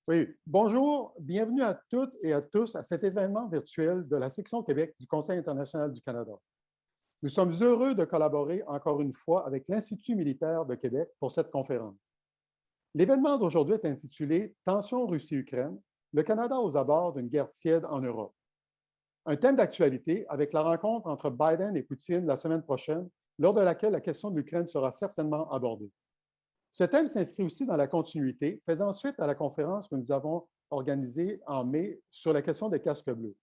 Oui, bonjour, bienvenue à toutes et à tous à cet événement virtuel de la section Québec du Conseil international du Canada. Nous sommes heureux de collaborer encore une fois avec l'Institut militaire de Québec pour cette conférence. L'événement d'aujourd'hui est intitulé Tensions Russie-Ukraine, le Canada aux abords d'une guerre tiède en Europe. Un thème d'actualité avec la rencontre entre Biden et Poutine la semaine prochaine, lors de laquelle la question de l'Ukraine sera certainement abordée. Ce thème s'inscrit aussi dans la continuité, faisant suite à la conférence que nous avons organisée en mai sur la question des casques bleus.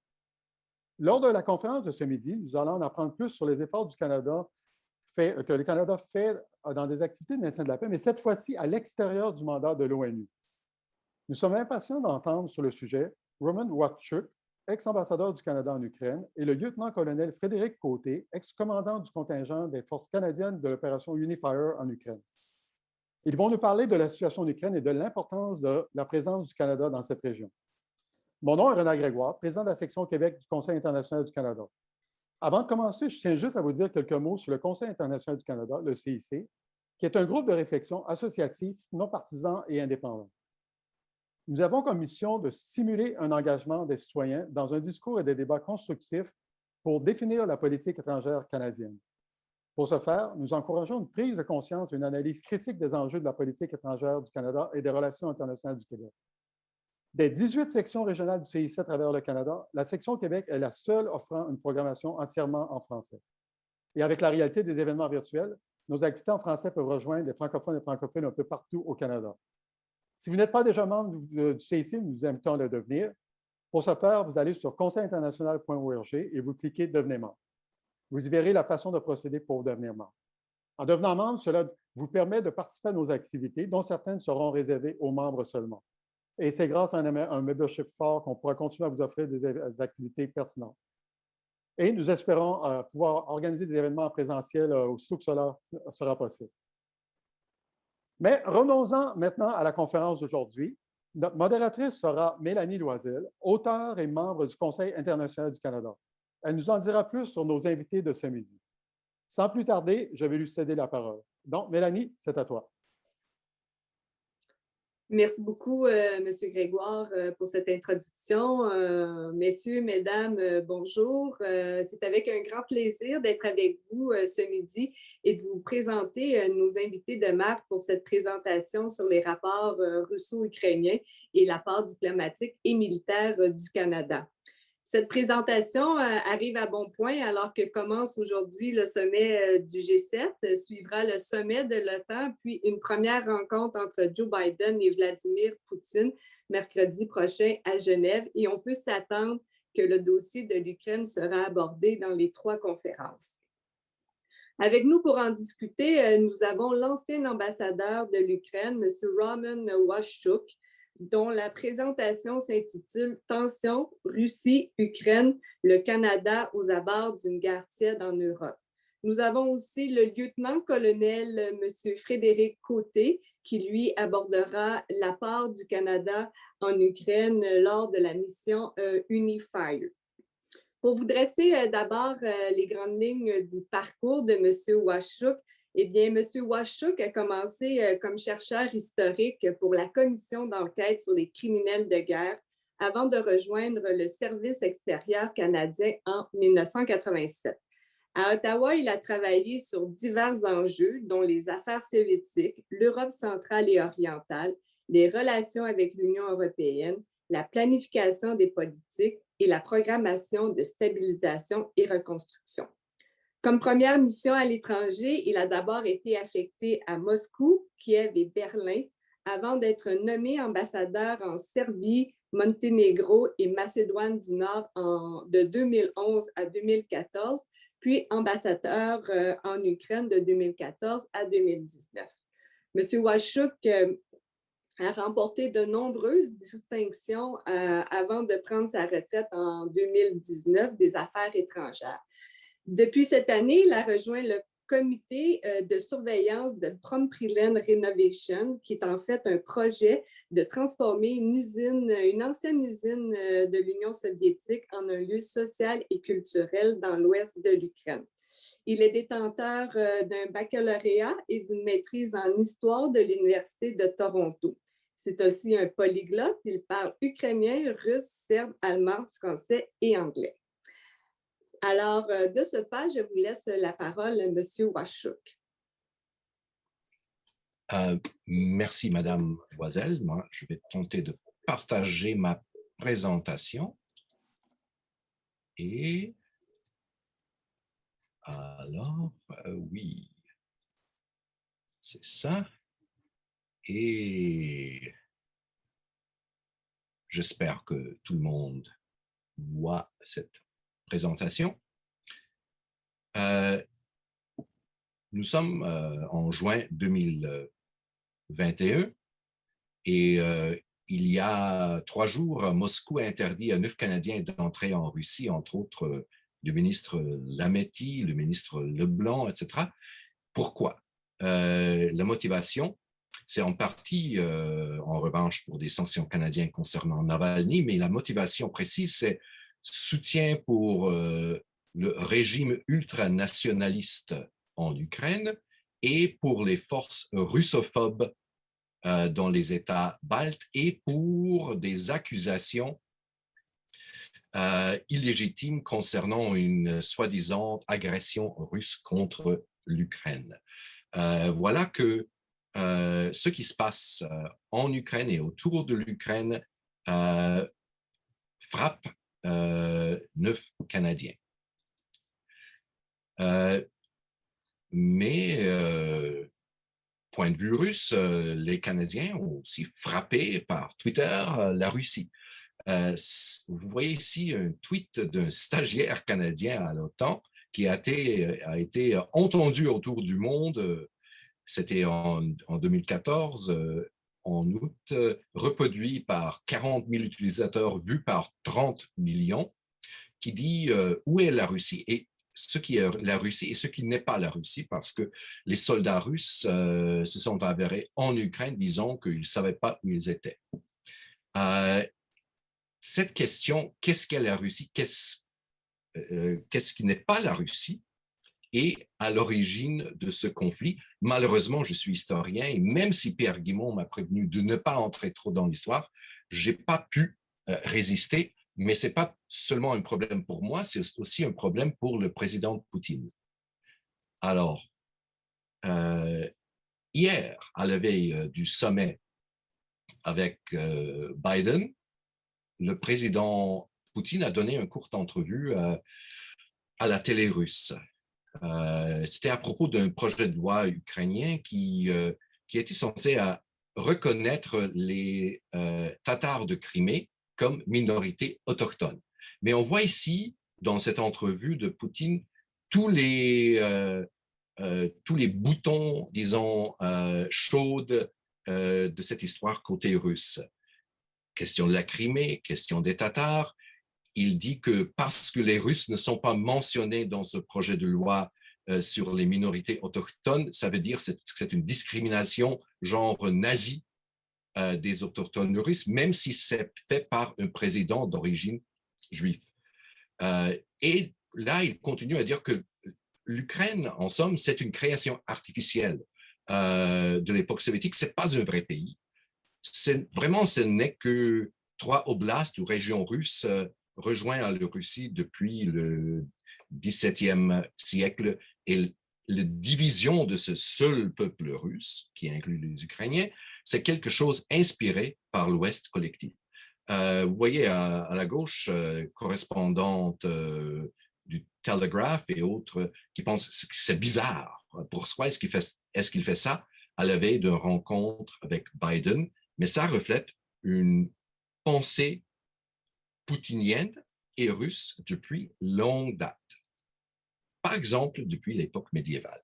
Lors de la conférence de ce midi, nous allons en apprendre plus sur les efforts que le Canada fait dans des activités de maintien de la paix, mais cette fois-ci à l'extérieur du mandat de l'ONU. Nous sommes impatients d'entendre sur le sujet Roman Wachtchuk, ex-ambassadeur du Canada en Ukraine, et le lieutenant-colonel Frédéric Côté, ex-commandant du contingent des forces canadiennes de l'opération Unifier en Ukraine. Ils vont nous parler de la situation en Ukraine et de l'importance de la présence du Canada dans cette région. Mon nom est René Grégoire, président de la section Québec du Conseil international du Canada. Avant de commencer, je tiens juste à vous dire quelques mots sur le Conseil international du Canada, le CIC, qui est un groupe de réflexion associatif, non partisan et indépendant. Nous avons comme mission de stimuler un engagement des citoyens dans un discours et des débats constructifs pour définir la politique étrangère canadienne. Pour ce faire, nous encourageons une prise de conscience et une analyse critique des enjeux de la politique étrangère du Canada et des relations internationales du Québec. Des 18 sections régionales du CIC à travers le Canada, la section Québec est la seule offrant une programmation entièrement en français. Et avec la réalité des événements virtuels, nos activités en français peuvent rejoindre les francophones et francophiles un peu partout au Canada. Si vous n'êtes pas déjà membre du CIC, nous vous invitons à le devenir. Pour ce faire, vous allez sur conseilinternational.org et vous cliquez « Devenez membre ». Vous y verrez la façon de procéder pour devenir membre. En devenant membre, cela vous permet de participer à nos activités, dont certaines seront réservées aux membres seulement. Et c'est grâce à un membership fort qu'on pourra continuer à vous offrir des activités pertinentes. Et nous espérons pouvoir organiser des événements en présentiel aussitôt que cela sera possible. Mais revenons-en maintenant à la conférence d'aujourd'hui. Notre modératrice sera Mélanie Loisel, auteure et membre du Conseil international du Canada. Elle nous en dira plus sur nos invités de ce midi. Sans plus tarder, je vais lui céder la parole. Donc, Mélanie, c'est à toi. Merci beaucoup, M. Grégoire, pour cette introduction. Messieurs, mesdames, bonjour. C'est avec un grand plaisir d'être avec vous ce midi et de vous présenter nos invités de marque pour cette présentation sur les rapports russo-ukrainiens et l'apport diplomatique et militaire du Canada. Cette présentation arrive à bon point alors que commence aujourd'hui le sommet du G7, suivra le sommet de l'OTAN, puis une première rencontre entre Joe Biden et Vladimir Poutine mercredi prochain à Genève. Et on peut s'attendre que le dossier de l'Ukraine sera abordé dans les trois conférences. Avec nous pour en discuter, nous avons l'ancien ambassadeur de l'Ukraine, M. Roman Wachtchuk, dont la présentation s'intitule « Tensions, Russie, Ukraine, le Canada aux abords d'une guerre tiède en Europe ». Nous avons aussi le lieutenant-colonel M. Frédéric Côté, qui lui abordera l'apport du Canada en Ukraine lors de la mission Unifier. Pour vous dresser d'abord les grandes lignes du parcours de M. Wachtchuk, eh bien, M. Wachtchuk a commencé comme chercheur historique pour la commission d'enquête sur les criminels de guerre avant de rejoindre le service extérieur canadien en 1987. À Ottawa, il a travaillé sur divers enjeux, dont les affaires soviétiques, l'Europe centrale et orientale, les relations avec l'Union européenne, la planification des politiques et la programmation de stabilisation et reconstruction. Comme première mission à l'étranger, il a d'abord été affecté à Moscou, Kiev et Berlin, avant d'être nommé ambassadeur en Serbie, Monténégro et Macédoine du Nord de 2011 à 2014, puis ambassadeur en Ukraine de 2014 à 2019. M. Wachtchuk a remporté de nombreuses distinctions avant de prendre sa retraite en 2019 des affaires étrangères. Depuis cette année, il a rejoint le comité de surveillance de Promprilen Renovation, qui est en fait un projet de transformer une ancienne usine de l'Union soviétique en un lieu social et culturel dans l'ouest de l'Ukraine. Il est détenteur d'un baccalauréat et d'une maîtrise en histoire de l'Université de Toronto. C'est aussi un polyglotte. Il parle ukrainien, russe, serbe, allemand, français et anglais. Alors, de ce pas, je vous laisse la parole, M. Washuk. Merci, Madame Loisel. Moi, je vais tenter de partager ma présentation. Et alors, oui, c'est ça. Et j'espère que tout le monde voit cette présentation. Nous sommes en juin 2021 et il y a 3 jours, Moscou a interdit à 9 Canadiens d'entrer en Russie, entre autres le ministre Lametti, le ministre Leblanc, etc. Pourquoi? La motivation, c'est en partie, en revanche, pour des sanctions canadiennes concernant Navalny, mais la motivation précise, c'est soutien pour le régime ultranationaliste en Ukraine et pour les forces russophobes dans les États baltes et pour des accusations illégitimes concernant une soi-disant agression russe contre l'Ukraine. Voilà que ce qui se passe en Ukraine et autour de l'Ukraine frappe 9 Canadiens. Mais point de vue russe, les Canadiens ont aussi frappé par Twitter la Russie. Vous voyez ici un tweet d'un stagiaire canadien à l'OTAN qui a été entendu autour du monde. C'était en 2014, en août, reproduit par 40 000 utilisateurs, vu par 30 millions, qui dit où est la Russie et ce qui est la Russie et ce qui n'est pas la Russie, parce que les soldats russes se sont avérés en Ukraine, disant qu'ils ne savaient pas où ils étaient. Cette question, qu'est-ce qu'est la Russie, qu'est-ce qui n'est pas la Russie, est à l'origine de ce conflit. Malheureusement, je suis historien et même si Pierre Guimond m'a prévenu de ne pas entrer trop dans l'histoire, je n'ai pas pu résister. Mais ce n'est pas seulement un problème pour moi, c'est aussi un problème pour le président Poutine. Alors, hier, à la veille du sommet avec Biden, le président Poutine a donné une courte entrevue à la télé russe. C'était à propos d'un projet de loi ukrainien qui était censé reconnaître les Tatars de Crimée comme minorité autochtone. Mais on voit ici, dans cette entrevue de Poutine, tous les boutons, disons, chaudes de cette histoire côté russe. Question de la Crimée, question des Tatars. Il dit que parce que les Russes ne sont pas mentionnés dans ce projet de loi sur les minorités autochtones, ça veut dire que c'est une discrimination genre nazie des autochtones russes, même si c'est fait par un président d'origine juive. Et là, il continue à dire que l'Ukraine, en somme, c'est une création artificielle de l'époque soviétique. C'est pas un vrai pays. Vraiment, ce n'est que 3 oblasts ou régions russes rejoints à la Russie depuis le XVIIe siècle. Et la division de ce seul peuple russe, qui inclut les Ukrainiens, c'est quelque chose inspiré par l'Ouest collectif. Vous voyez à la gauche, correspondante du Telegraph et autres qui pensent que c'est bizarre. Pourquoi est-ce qu'il fait ça à la veille d'une rencontre avec Biden? Mais ça reflète une pensée poutinienne et russe depuis longue date. Par exemple, depuis l'époque médiévale.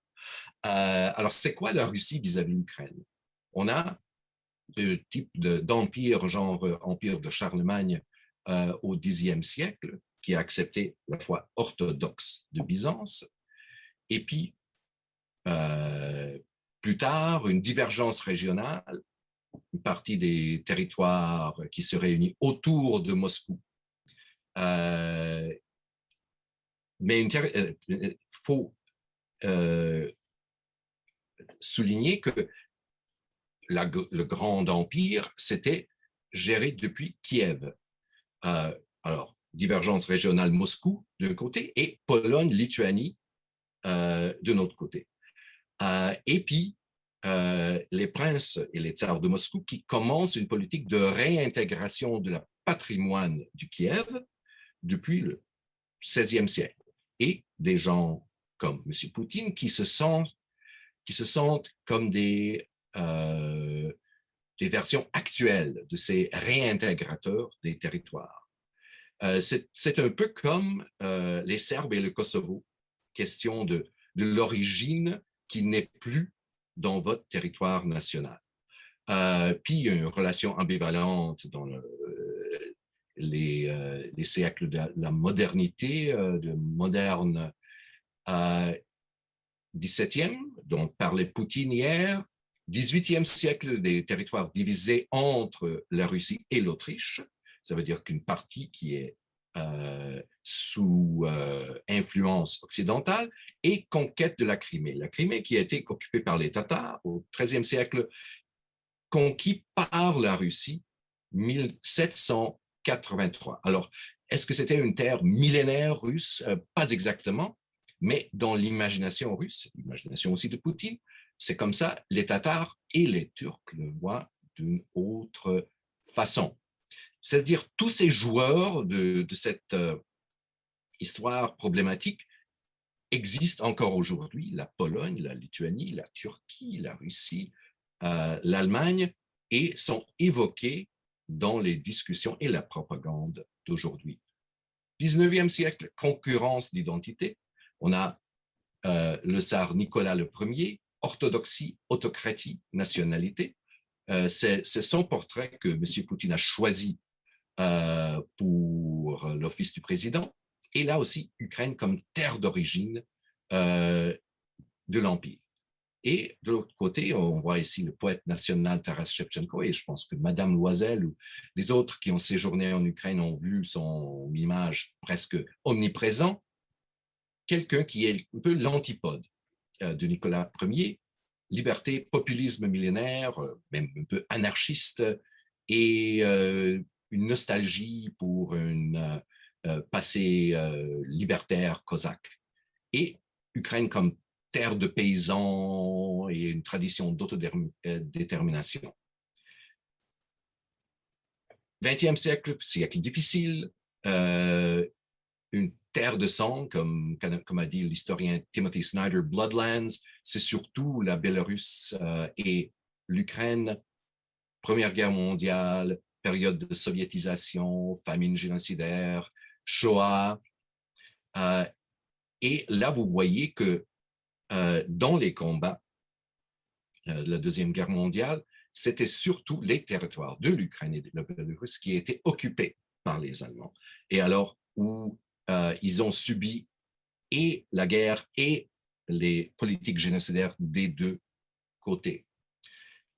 Alors, c'est quoi la Russie vis-à-vis de l'Ukraine? On a un type d'empire, genre empire de Charlemagne au Xe siècle, qui a accepté la foi orthodoxe de Byzance, et puis plus tard, une divergence régionale, une partie des territoires qui se réunissent autour de Moscou. Mais il faut souligner que le Grand Empire, c'était géré depuis Kiev. Alors, divergence régionale Moscou d'un côté et Pologne-Lituanie de l'autre côté. Et puis, les princes et les tsars de Moscou qui commencent une politique de réintégration de la patrimoine du Kiev depuis le XVIe siècle. Et des gens comme M. Poutine qui se sentent comme des versions actuelles de ces réintégrateurs des territoires. C'est un peu comme les Serbes et le Kosovo, question de l'origine qui n'est plus dans votre territoire national. Puis il y a une relation ambivalente dans les siècles de la modernité, de moderne 17e, dont parlait Poutine hier, 18e siècle, des territoires divisés entre la Russie et l'Autriche. Ça veut dire qu'une partie qui est sous influence occidentale et conquête de la Crimée. La Crimée qui a été occupée par les Tatars au XIIIe siècle, conquis par la Russie 1783. Alors, est-ce que c'était une terre millénaire russe? Pas exactement, mais dans l'imagination russe, l'imagination aussi de Poutine, c'est comme ça, les Tatars et les Turcs le voient d'une autre façon. C'est-à-dire tous ces joueurs de cette histoire problématique existent encore aujourd'hui, la Pologne, la Lituanie, la Turquie, la Russie, l'Allemagne, et sont évoqués dans les discussions et la propagande d'aujourd'hui. 19e siècle, concurrence d'identité. On a le tsar Nicolas Ier, orthodoxie, autocratie, nationalité. C'est son portrait que M. Poutine a choisi pour l'office du président. Et là aussi, Ukraine comme terre d'origine de l'Empire. Et de l'autre côté, on voit ici le poète national Taras Shevchenko, et je pense que Madame Loisel ou les autres qui ont séjourné en Ukraine ont vu son image presque omniprésent. Quelqu'un qui est un peu l'antipode de Nicolas Ier, liberté, populisme millénaire, même un peu anarchiste, et une nostalgie pour un passé libertaire cosaque. Et Ukraine comme terre de paysans et une tradition d'autodétermination. 20e siècle, siècle difficile, une terre de sang, comme a dit l'historien Timothy Snyder, Bloodlands, c'est surtout la Bélarus et l'Ukraine, Première Guerre mondiale, période de soviétisation, famine génocidaire, Shoah. Et là, vous voyez que dans les combats de la Deuxième Guerre mondiale, c'était surtout les territoires de l'Ukraine et de la Bélarus qui étaient occupés par les Allemands. Et alors, où ils ont subi et la guerre et les politiques génocidaires des deux côtés.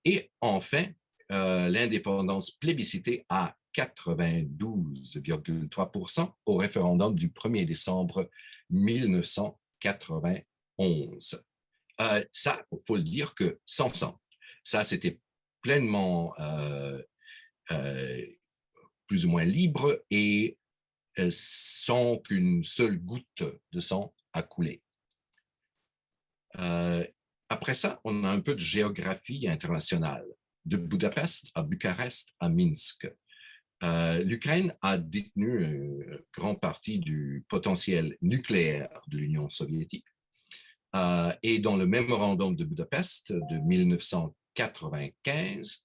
Et enfin, l'indépendance plébiscitée à 92,3% au référendum du 1er décembre 1991. Ça, il faut le dire que sans sang, ça, c'était pleinement plus ou moins libre et sans qu'une seule goutte de sang a coulé. Après ça, on a un peu de géographie internationale. De Budapest à Bucarest à Minsk. L'Ukraine a détenu une grande partie du potentiel nucléaire de l'Union soviétique. Et dans le mémorandum de Budapest de 1995,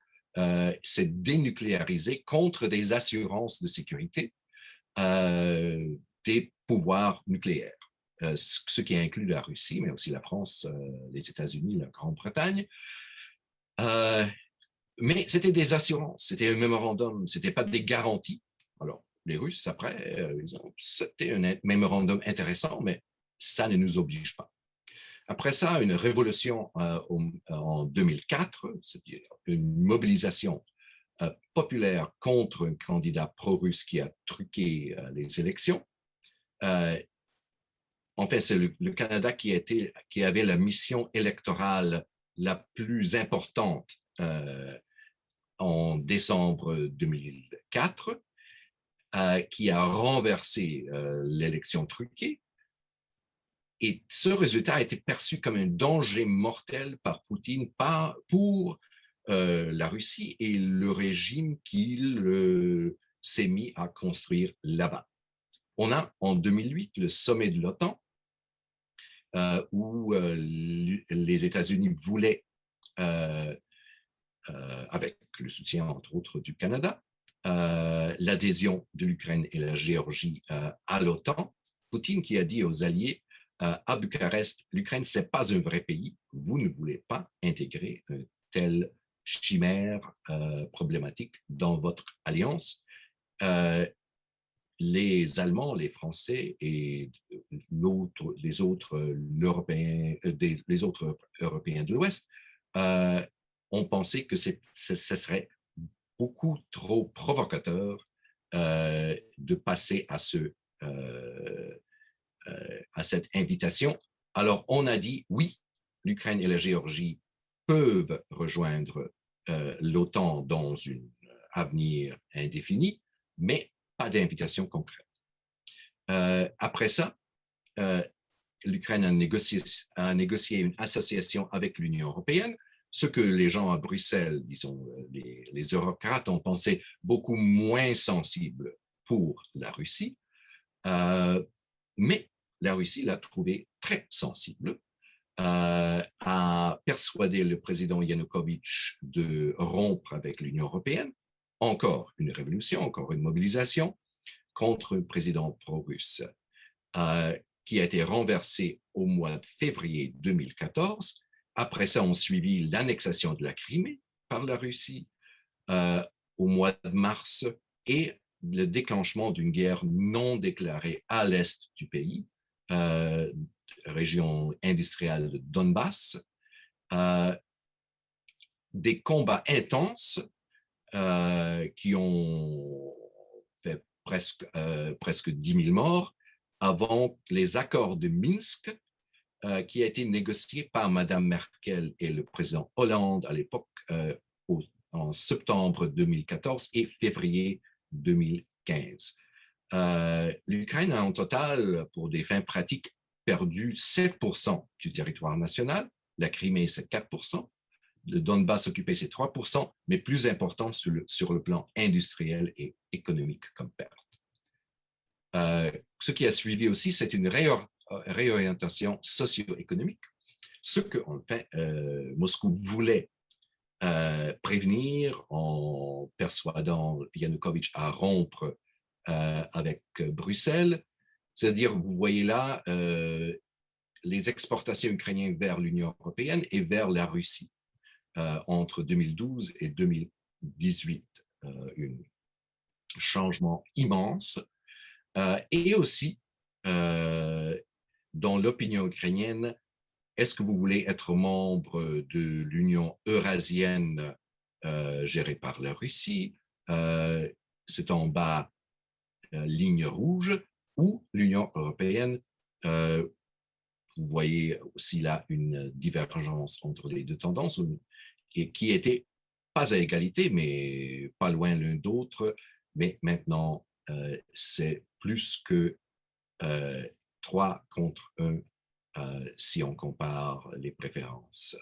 c'est dénucléarisé contre des assurances de sécurité des pouvoirs nucléaires, ce qui inclut la Russie, mais aussi la France, les États-Unis, la Grande-Bretagne. Mais c'était des assurances, c'était un mémorandum, ce n'était pas des garanties. Alors, les Russes, après, c'était un mémorandum intéressant, mais ça ne nous oblige pas. Après ça, une révolution en 2004, c'est-à-dire une mobilisation populaire contre un candidat pro-russe qui a truqué les élections. En fait, c'est le Canada qui avait la mission électorale la plus importante en décembre 2004, qui a renversé l'élection truquée. Et ce résultat a été perçu comme un danger mortel par Poutine, pour la Russie et le régime qu'il s'est mis à construire là-bas. On a en 2008 le sommet de l'OTAN, où les États-Unis voulaient, avec le soutien entre autres du Canada, l'adhésion de l'Ukraine et la Géorgie à l'OTAN. Poutine qui a dit aux alliés à Bucarest, l'Ukraine, ce n'est pas un vrai pays, vous ne voulez pas intégrer une telle chimère problématique dans votre alliance. Les Allemands, les Français et les autres Européens de l'Ouest ont pensé que ce serait beaucoup trop provocateur de passer à cette invitation. Alors, on a dit oui, l'Ukraine et la Géorgie peuvent rejoindre l'OTAN dans un avenir indéfini, mais pas d'invitation concrète. Après ça, l'Ukraine a négocié une association avec l'Union européenne, ce que les gens à Bruxelles, disons les eurocrates, ont pensé beaucoup moins sensible pour la Russie. Mais la Russie l'a trouvé très sensible, a persuadé le président Yanukovych de rompre avec l'Union européenne. Encore une révolution, encore une mobilisation contre un président pro-russe qui a été renversé au mois de février 2014. Après ça, on suivi l'annexation de la Crimée par la Russie au mois de mars et le déclenchement d'une guerre non déclarée à l'est du pays, région industrielle de Donbass, des combats intenses qui ont fait presque 10 000 morts avant les accords de Minsk qui a été négocié par Mme Merkel et le président Hollande à l'époque en septembre 2014 et février 2015. L'Ukraine a en total, pour des fins pratiques, perdu 7% du territoire national. La Crimée, c'est 4%. Le Donbass occupé, c'est 3%, mais plus important sur le plan industriel et économique comme perte. Ce qui a suivi aussi, c'est une réorientation socio-économique. Ce que, en fait, Moscou voulait prévenir en persuadant Yanukovych à rompre avec Bruxelles. C'est-à-dire, vous voyez là les exportations ukrainiennes vers l'Union européenne et vers la Russie entre 2012 et 2018. Un changement immense. Et aussi, dans l'opinion ukrainienne, est-ce que vous voulez être membre de l'Union eurasienne gérée par la Russie? C'est en bas, ligne rouge, ou l'Union européenne. Vous voyez aussi là une divergence entre les deux tendances, et qui était pas à égalité, mais pas loin l'un d'autre. Mais maintenant, c'est plus que 3 contre 1 si on compare les préférences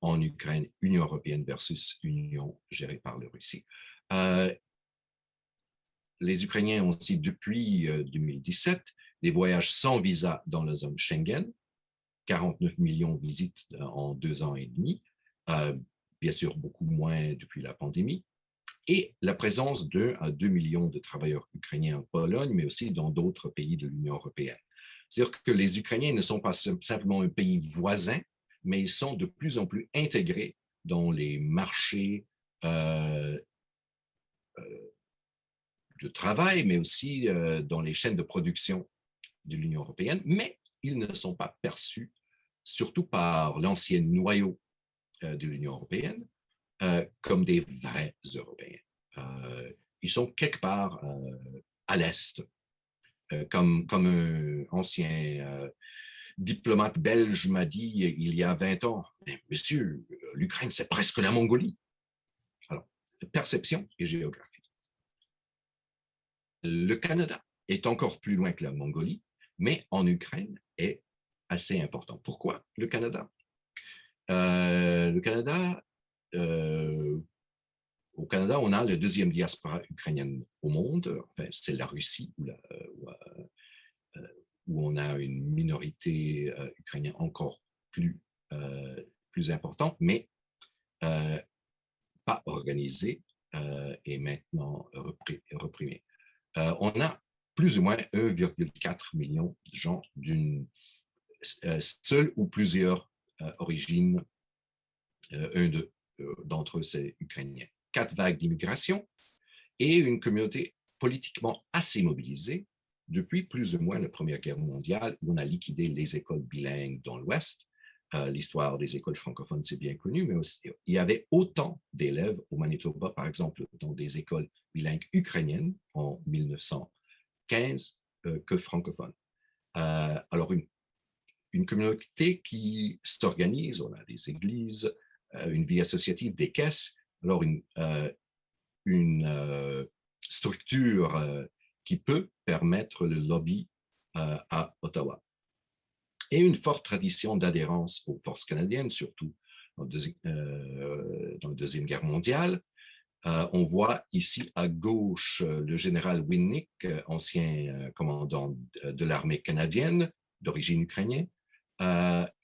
en Ukraine, Union européenne versus Union gérée par la Russie. Les Ukrainiens ont aussi, depuis 2017, des voyages sans visa dans la zone Schengen, 49 millions de visites en 2 ans et demi, bien sûr beaucoup moins depuis la pandémie, et la présence de 1 à 2 millions de travailleurs ukrainiens en Pologne, mais aussi dans d'autres pays de l'Union européenne. C'est-à-dire que les Ukrainiens ne sont pas simplement un pays voisin, mais ils sont de plus en plus intégrés dans les marchés de travail, mais aussi dans les chaînes de production de l'Union européenne, mais ils ne sont pas perçus, surtout par l'ancien noyau de l'Union européenne, comme des vrais Européens. Ils sont quelque part à l'Est, comme un ancien diplomate belge m'a dit il y a 20 ans, « Monsieur, l'Ukraine, c'est presque la Mongolie. Alors, perception et géographie. Le Canada est encore plus loin que la Mongolie, mais en Ukraine est assez important. Pourquoi le Canada? Le Canada, au Canada, on a la deuxième diaspora ukrainienne au monde. Enfin, c'est la Russie où on a une minorité ukrainienne encore plus importante, mais pas organisée et maintenant reprimée. On a plus ou moins 1,4 million de gens d'une seule ou plusieurs origines. D'entre eux, c'est ukrainien. 4 vagues d'immigration et une communauté politiquement assez mobilisée depuis plus ou moins la Première Guerre mondiale, où on a liquidé les écoles bilingues dans l'Ouest. L'histoire des écoles francophones, c'est bien connu, mais aussi, il y avait autant d'élèves au Manitoba, par exemple, dans des écoles bilingues ukrainiennes en 1915 que francophones. Alors, une communauté qui s'organise, on a des églises, une vie associative, des caisses, alors une structure qui peut permettre le lobby à Ottawa. Et une forte tradition d'adhérence aux forces canadiennes, surtout dans la Deuxième Guerre mondiale. On voit ici à gauche le général Winnick, ancien commandant de l'armée canadienne d'origine ukrainienne,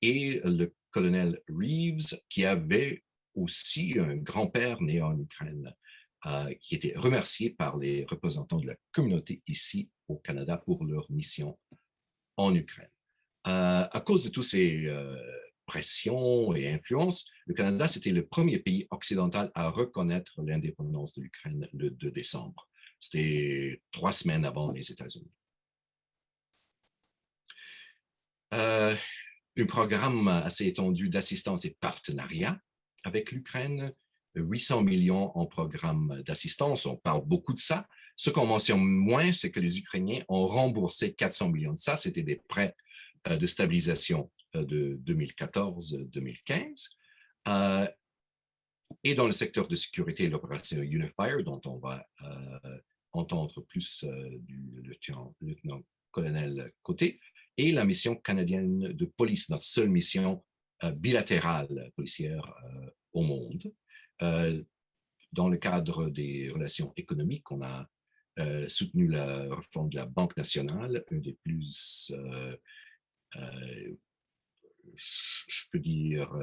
et le colonel Reeves, qui avait aussi un grand-père né en Ukraine, qui était remercié par les représentants de la communauté ici au Canada pour leur mission en Ukraine. À cause de toutes ces pressions et influences, le Canada, c'était le premier pays occidental à reconnaître l'indépendance de l'Ukraine le 2 décembre. C'était 3 semaines avant les États-Unis. Un programme assez étendu d'assistance et partenariat avec l'Ukraine, 800 millions en programme d'assistance, on parle beaucoup de ça. Ce qu'on mentionne moins, c'est que les Ukrainiens ont remboursé 400 millions de ça, c'était des prêts de stabilisation de 2014-2015. Et dans le secteur de sécurité, l'opération Unifier, dont on va entendre plus du lieutenant-colonel Côté, et la mission canadienne de police, notre seule mission bilatérale policière au monde. Dans le cadre des relations économiques, on a soutenu la réforme de la Banque nationale, un des plus je peux dire,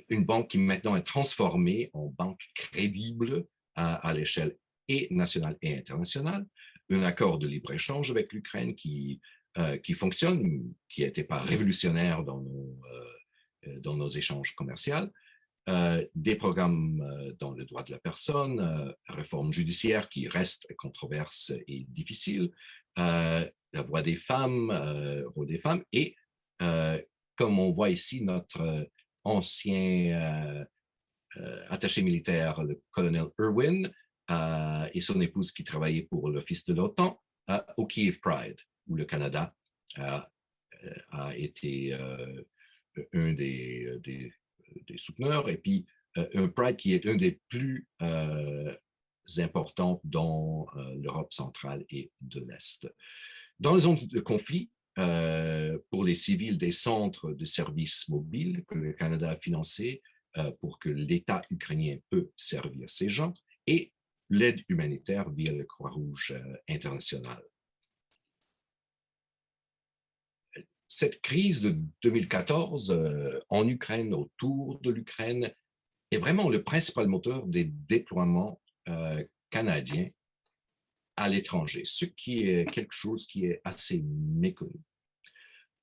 une banque qui maintenant est transformée en banque crédible à l'échelle et nationale et internationale, un accord de libre-échange avec l'Ukraine qui fonctionne, qui n'était pas révolutionnaire dans nos échanges commerciaux, des programmes dans le droit de la personne, réforme judiciaire qui reste controverse et difficile, la voix des femmes, rôle des femmes, et comme on voit ici, notre ancien attaché militaire, le colonel Irwin, et son épouse qui travaillait pour l'Office de l'OTAN au Kyiv Pride, où le Canada a été un des souteneurs, et puis un Pride qui est un des plus importants dans l'Europe centrale et de l'Est. Dans les zones de conflit, pour les civils, des centres de services mobiles que le Canada a financés pour que l'État ukrainien peut servir ces gens, et l'aide humanitaire via le Croix-Rouge international. Cette crise de 2014 en Ukraine, autour de l'Ukraine, est vraiment le principal moteur des déploiements canadiens à l'étranger, ce qui est quelque chose qui est assez méconnu.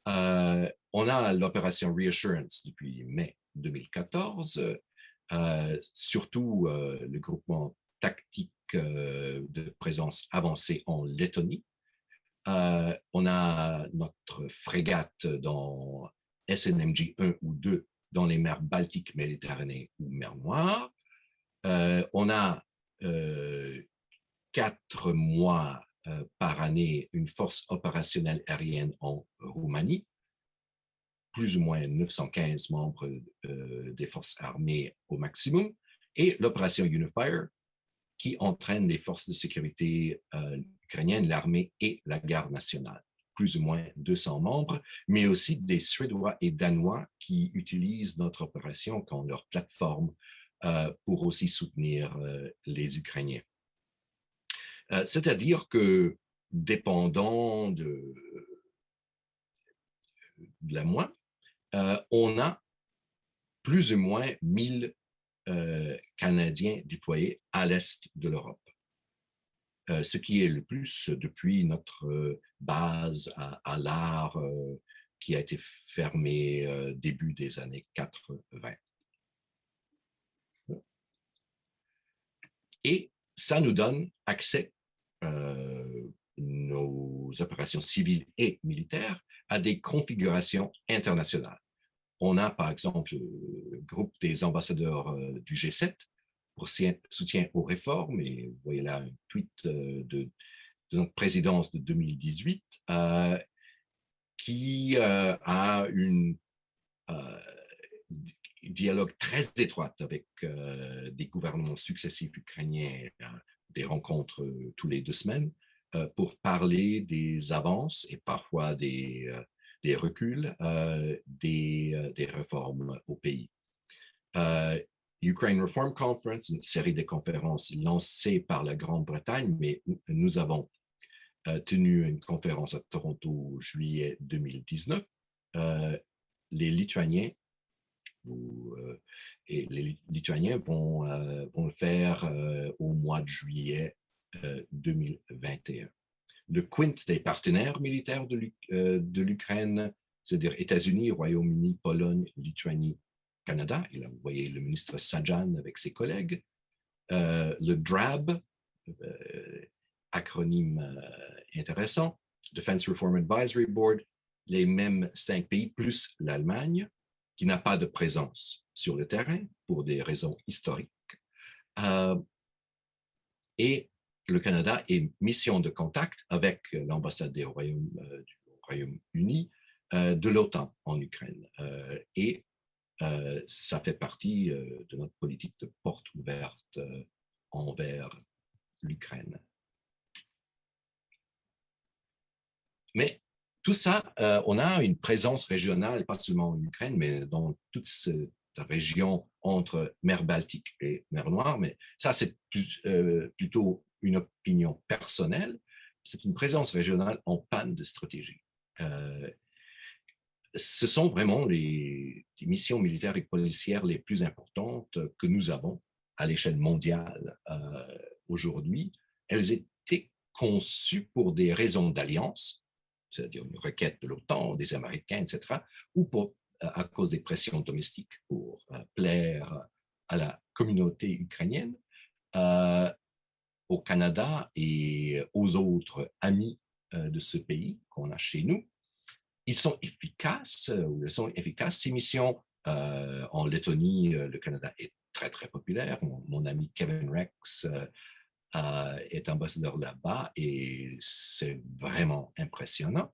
On a l'opération Reassurance depuis mai 2014, surtout le groupement tactique de présence avancée en Lettonie. On a notre frégate dans SNMG 1 ou 2 dans les mers Baltiques, Méditerranée ou mer Noire. On a 4 mois par année une force opérationnelle aérienne en Roumanie plus ou moins 915 membres des forces armées au maximum, et l'opération Unifier, qui entraîne les forces de sécurité ukrainiennes, l'armée et la garde nationale. Plus ou moins 200 membres, mais aussi des Suédois et Danois qui utilisent notre opération comme leur plateforme pour aussi soutenir les Ukrainiens. C'est-à-dire que, dépendant de la moi, on a plus ou moins 1000 Canadiens déployés à l'est de l'Europe. Ce qui est le plus depuis notre base à l'Ar, qui a été fermée début des années 80. Et ça nous donne accès, nos opérations civiles et militaires, à des configurations internationales. On a, par exemple, le groupe des ambassadeurs du G7 pour soutien aux réformes, et vous voyez là un tweet de notre présidence de 2018, qui a un dialogue très étroit avec des gouvernements successifs ukrainiens, des rencontres tous les 2 semaines, pour parler des avances et parfois des reculs des réformes au pays. Ukraine Reform Conference, une série de conférences lancées par la Grande-Bretagne, mais nous avons tenu une conférence à Toronto en juillet 2019. Les Lituaniens vont le faire au mois de juillet 2021. Le quint des partenaires militaires de l'Ukraine, c'est-à-dire États-Unis, Royaume-Uni, Pologne, Lituanie, Canada, et là vous voyez le ministre Sajan avec ses collègues, le DRAB, acronyme intéressant, Defense Reform Advisory Board, les mêmes 5 pays plus l'Allemagne, qui n'a pas de présence sur le terrain pour des raisons historiques. Et le Canada est mission de contact avec l'ambassade du Royaume-Uni de l'OTAN en Ukraine. Et ça fait partie de notre politique de porte ouverte envers l'Ukraine. Mais tout ça, on a une présence régionale, pas seulement en Ukraine, mais dans toute cette région entre mer Baltique et mer Noire. Mais ça, c'est plutôt une opinion personnelle. C'est une présence régionale en panne de stratégie. Ce sont vraiment les missions militaires et policières les plus importantes que nous avons à l'échelle mondiale aujourd'hui. Elles étaient conçues pour des raisons d'alliance, c'est-à-dire une requête de l'OTAN, des Américains, etc., ou à cause des pressions domestiques pour plaire à la communauté ukrainienne, au Canada et aux autres amis de ce pays qu'on a chez nous. Ils sont efficaces, Ces missions en Lettonie, le Canada est très, très populaire. Mon ami Kevin Rex est ambassadeur là-bas et c'est vraiment impressionnant.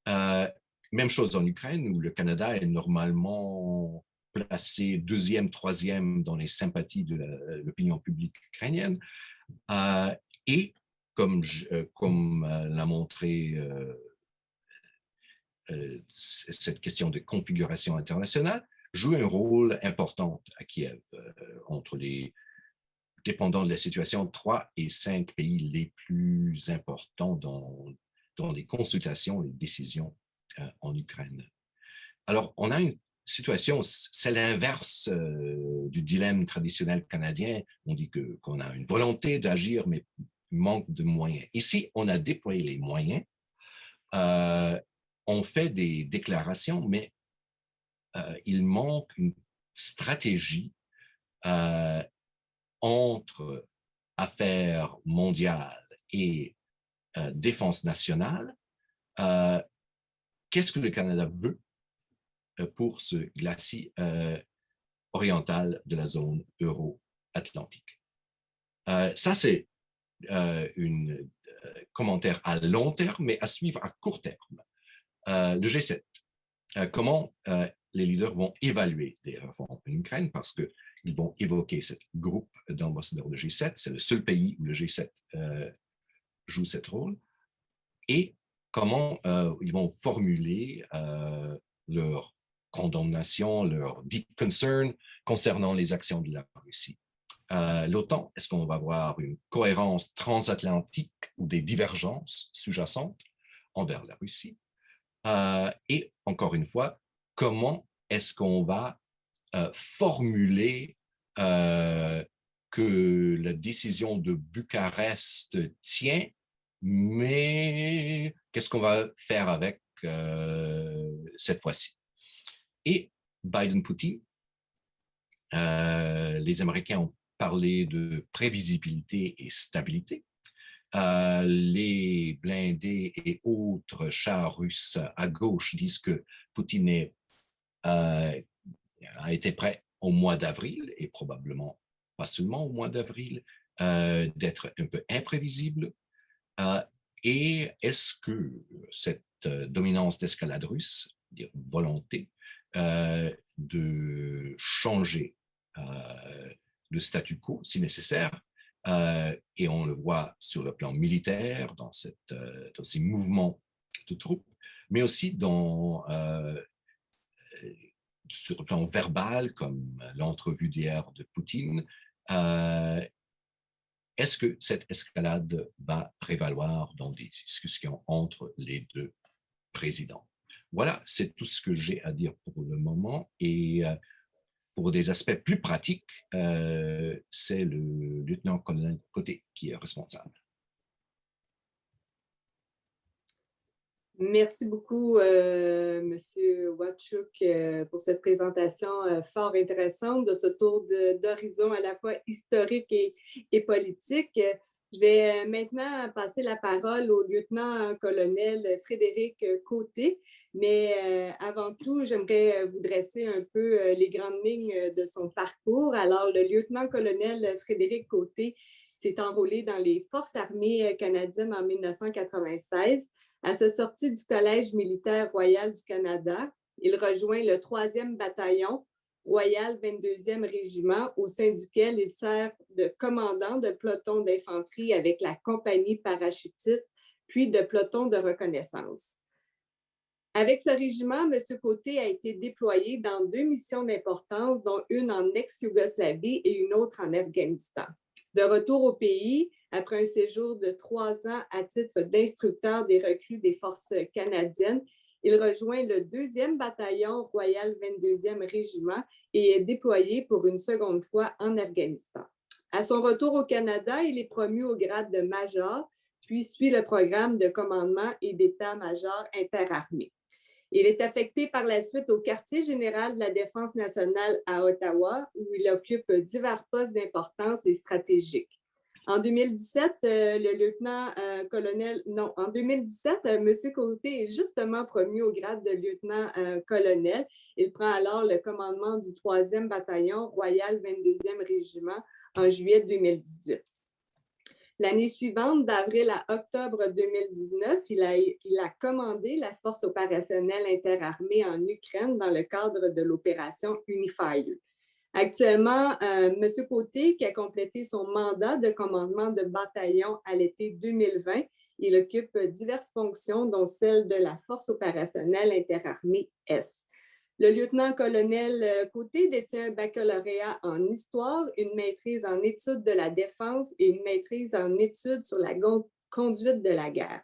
Même chose en Ukraine, où le Canada est normalement placé 2e, 3e dans les sympathies de l'opinion publique ukrainienne. Et comme l'a montré cette question de configuration internationale, joue un rôle important à Kiev, entre les dépendant de la situation, 3 et 5 pays les plus importants dans les consultations et les décisions en Ukraine. Alors, on a une situation, c'est l'inverse du dilemme traditionnel canadien. On dit qu'on a une volonté d'agir, mais manque de moyens. Ici, on a déployé les moyens, on fait des déclarations, mais il manque une stratégie entre affaires mondiales et défense nationale. Qu'est-ce que le Canada veut pour ce glacis oriental de la zone euro-atlantique? Ça, c'est un commentaire à long terme, mais à suivre à court terme. Le G7, comment les leaders vont évaluer les réformes en Ukraine, parce qu'ils vont évoquer ce groupe d'ambassadeurs de G7, c'est le seul pays où le G7 joue ce rôle, et comment ils vont formuler leur condamnation, leur deep concern concernant les actions de la Russie. L'OTAN, est-ce qu'on va avoir une cohérence transatlantique ou des divergences sous-jacentes envers la Russie? Et encore une fois, comment est-ce qu'on va formuler que la décision de Bucarest tient, mais qu'est-ce qu'on va faire avec cette fois-ci? Et Biden-Poutine, les Américains ont parlé de prévisibilité et stabilité. Les blindés et autres chars russes à gauche disent que Poutine a été prêt au mois d'avril, et probablement pas seulement au mois d'avril, d'être un peu imprévisible. Et est-ce que cette dominance d'escalade russe, dire volonté, de changer le statu quo si nécessaire, et on le voit sur le plan militaire, dans ces mouvements de troupes, mais aussi sur le plan verbal, comme l'entrevue d'hier de Poutine. Est-ce que cette escalade va prévaloir dans des discussions entre les deux présidents? Voilà, c'est tout ce que j'ai à dire pour le moment. Et pour des aspects plus pratiques, c'est le lieutenant-colonel Côté qui est responsable. Merci beaucoup, M. Wachuk, pour cette présentation fort intéressante de ce tour d'horizon à la fois historique et politique. Je vais maintenant passer la parole au lieutenant-colonel Frédéric Côté, mais avant tout, j'aimerais vous dresser un peu les grandes lignes de son parcours. Alors, le lieutenant-colonel Frédéric Côté s'est enrôlé dans les Forces armées canadiennes en 1996. À sa sortie du Collège militaire royal du Canada, il rejoint le 3e bataillon royal 22e régiment, au sein duquel il sert de commandant de peloton d'infanterie avec la compagnie parachutiste, puis de peloton de reconnaissance. Avec ce régiment, M. Côté a été déployé dans 2 missions d'importance, dont une en ex-Yougoslavie et une autre en Afghanistan. De retour au pays, après un séjour de 3 ans à titre d'instructeur des recrues des forces canadiennes, il rejoint le 2e bataillon royal 22e régiment et est déployé pour une seconde fois en Afghanistan. À son retour au Canada, il est promu au grade de major, puis suit le programme de commandement et d'état-major interarmées. Il est affecté par la suite au quartier général de la Défense nationale à Ottawa, où il occupe divers postes d'importance et stratégiques. En 2017, M. Côté est justement promu au grade de lieutenant-colonel. Il prend alors le commandement du 3e bataillon royal 22e régiment en juillet 2018. L'année suivante, d'avril à octobre 2019, il a commandé la force opérationnelle interarmée en Ukraine dans le cadre de l'opération Unifier. Actuellement, M. Côté, qui a complété son mandat de commandement de bataillon à l'été 2020, il occupe diverses fonctions, dont celle de la force opérationnelle interarmée S. Le lieutenant-colonel Côté détient un baccalauréat en histoire, une maîtrise en études de la défense et une maîtrise en études sur la conduite de la guerre.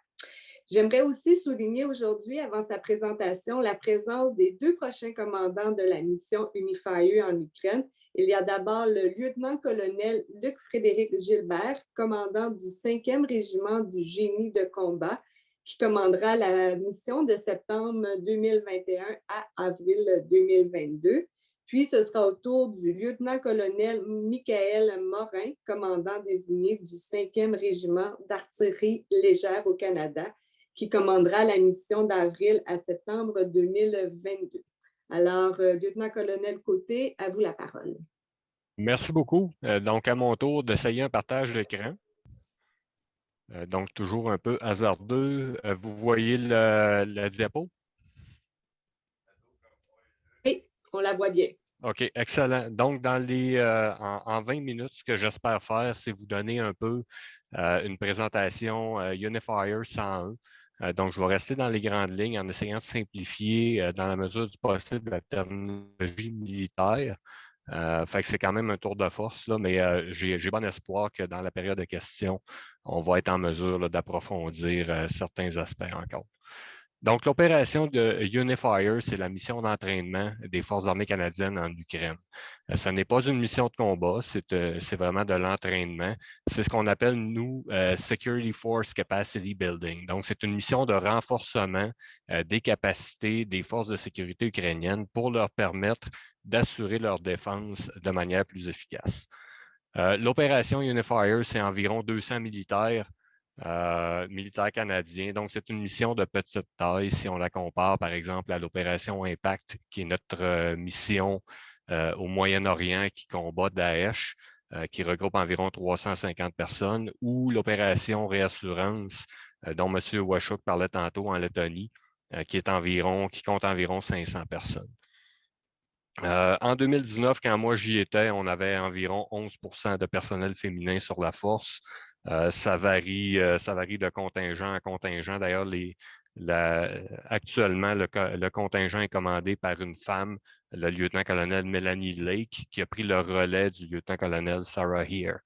J'aimerais aussi souligner aujourd'hui, avant sa présentation, la présence des 2 prochains commandants de la mission Unifier en Ukraine. Il y a d'abord le lieutenant-colonel Luc-Frédéric Gilbert, commandant du 5e régiment du génie de combat, qui commandera la mission de septembre 2021 à avril 2022. Puis, ce sera au tour du lieutenant-colonel Michael Morin, commandant désigné du 5e régiment d'artillerie légère au Canada, qui commandera la mission d'avril à septembre 2022. Alors, lieutenant-colonel Côté, à vous la parole. Merci beaucoup. Donc, à mon tour d'essayer un partage d'écran. Donc, toujours un peu hasardeux. Vous voyez la diapo? On la voit bien. OK, excellent. Donc, en 20 minutes, ce que j'espère faire, c'est vous donner un peu une présentation Unifier 101. Donc, je vais rester dans les grandes lignes en essayant de simplifier dans la mesure du possible la terminologie militaire. Fait que c'est quand même un tour de force, là, mais j'ai bon espoir que dans la période de questions, on va être en mesure d'approfondir certains aspects encore. Donc, l'opération de Unifier, c'est la mission d'entraînement des Forces armées canadiennes en Ukraine. Ce n'est pas une mission de combat, c'est vraiment de l'entraînement. C'est ce qu'on appelle, nous, Security Force Capacity Building. Donc, c'est une mission de renforcement des capacités des forces de sécurité ukrainiennes pour leur permettre d'assurer leur défense de manière plus efficace. L'opération Unifier, c'est environ 200 militaires canadiens. Donc, c'est une mission de petite taille si on la compare, par exemple, à l'opération Impact, qui est notre mission au Moyen-Orient qui combat Daesh, qui regroupe environ 350 personnes, ou l'opération Réassurance, dont M. Washuk parlait tantôt en Lettonie, qui compte environ 500 personnes. En 2019, quand moi j'y étais, on avait environ 11% de personnel féminin sur la force. Ça varie de contingent à contingent. D'ailleurs, actuellement, le contingent est commandé par une femme, le lieutenant-colonel Melanie Lake, qui a pris le relais du lieutenant-colonel Sarah Heer.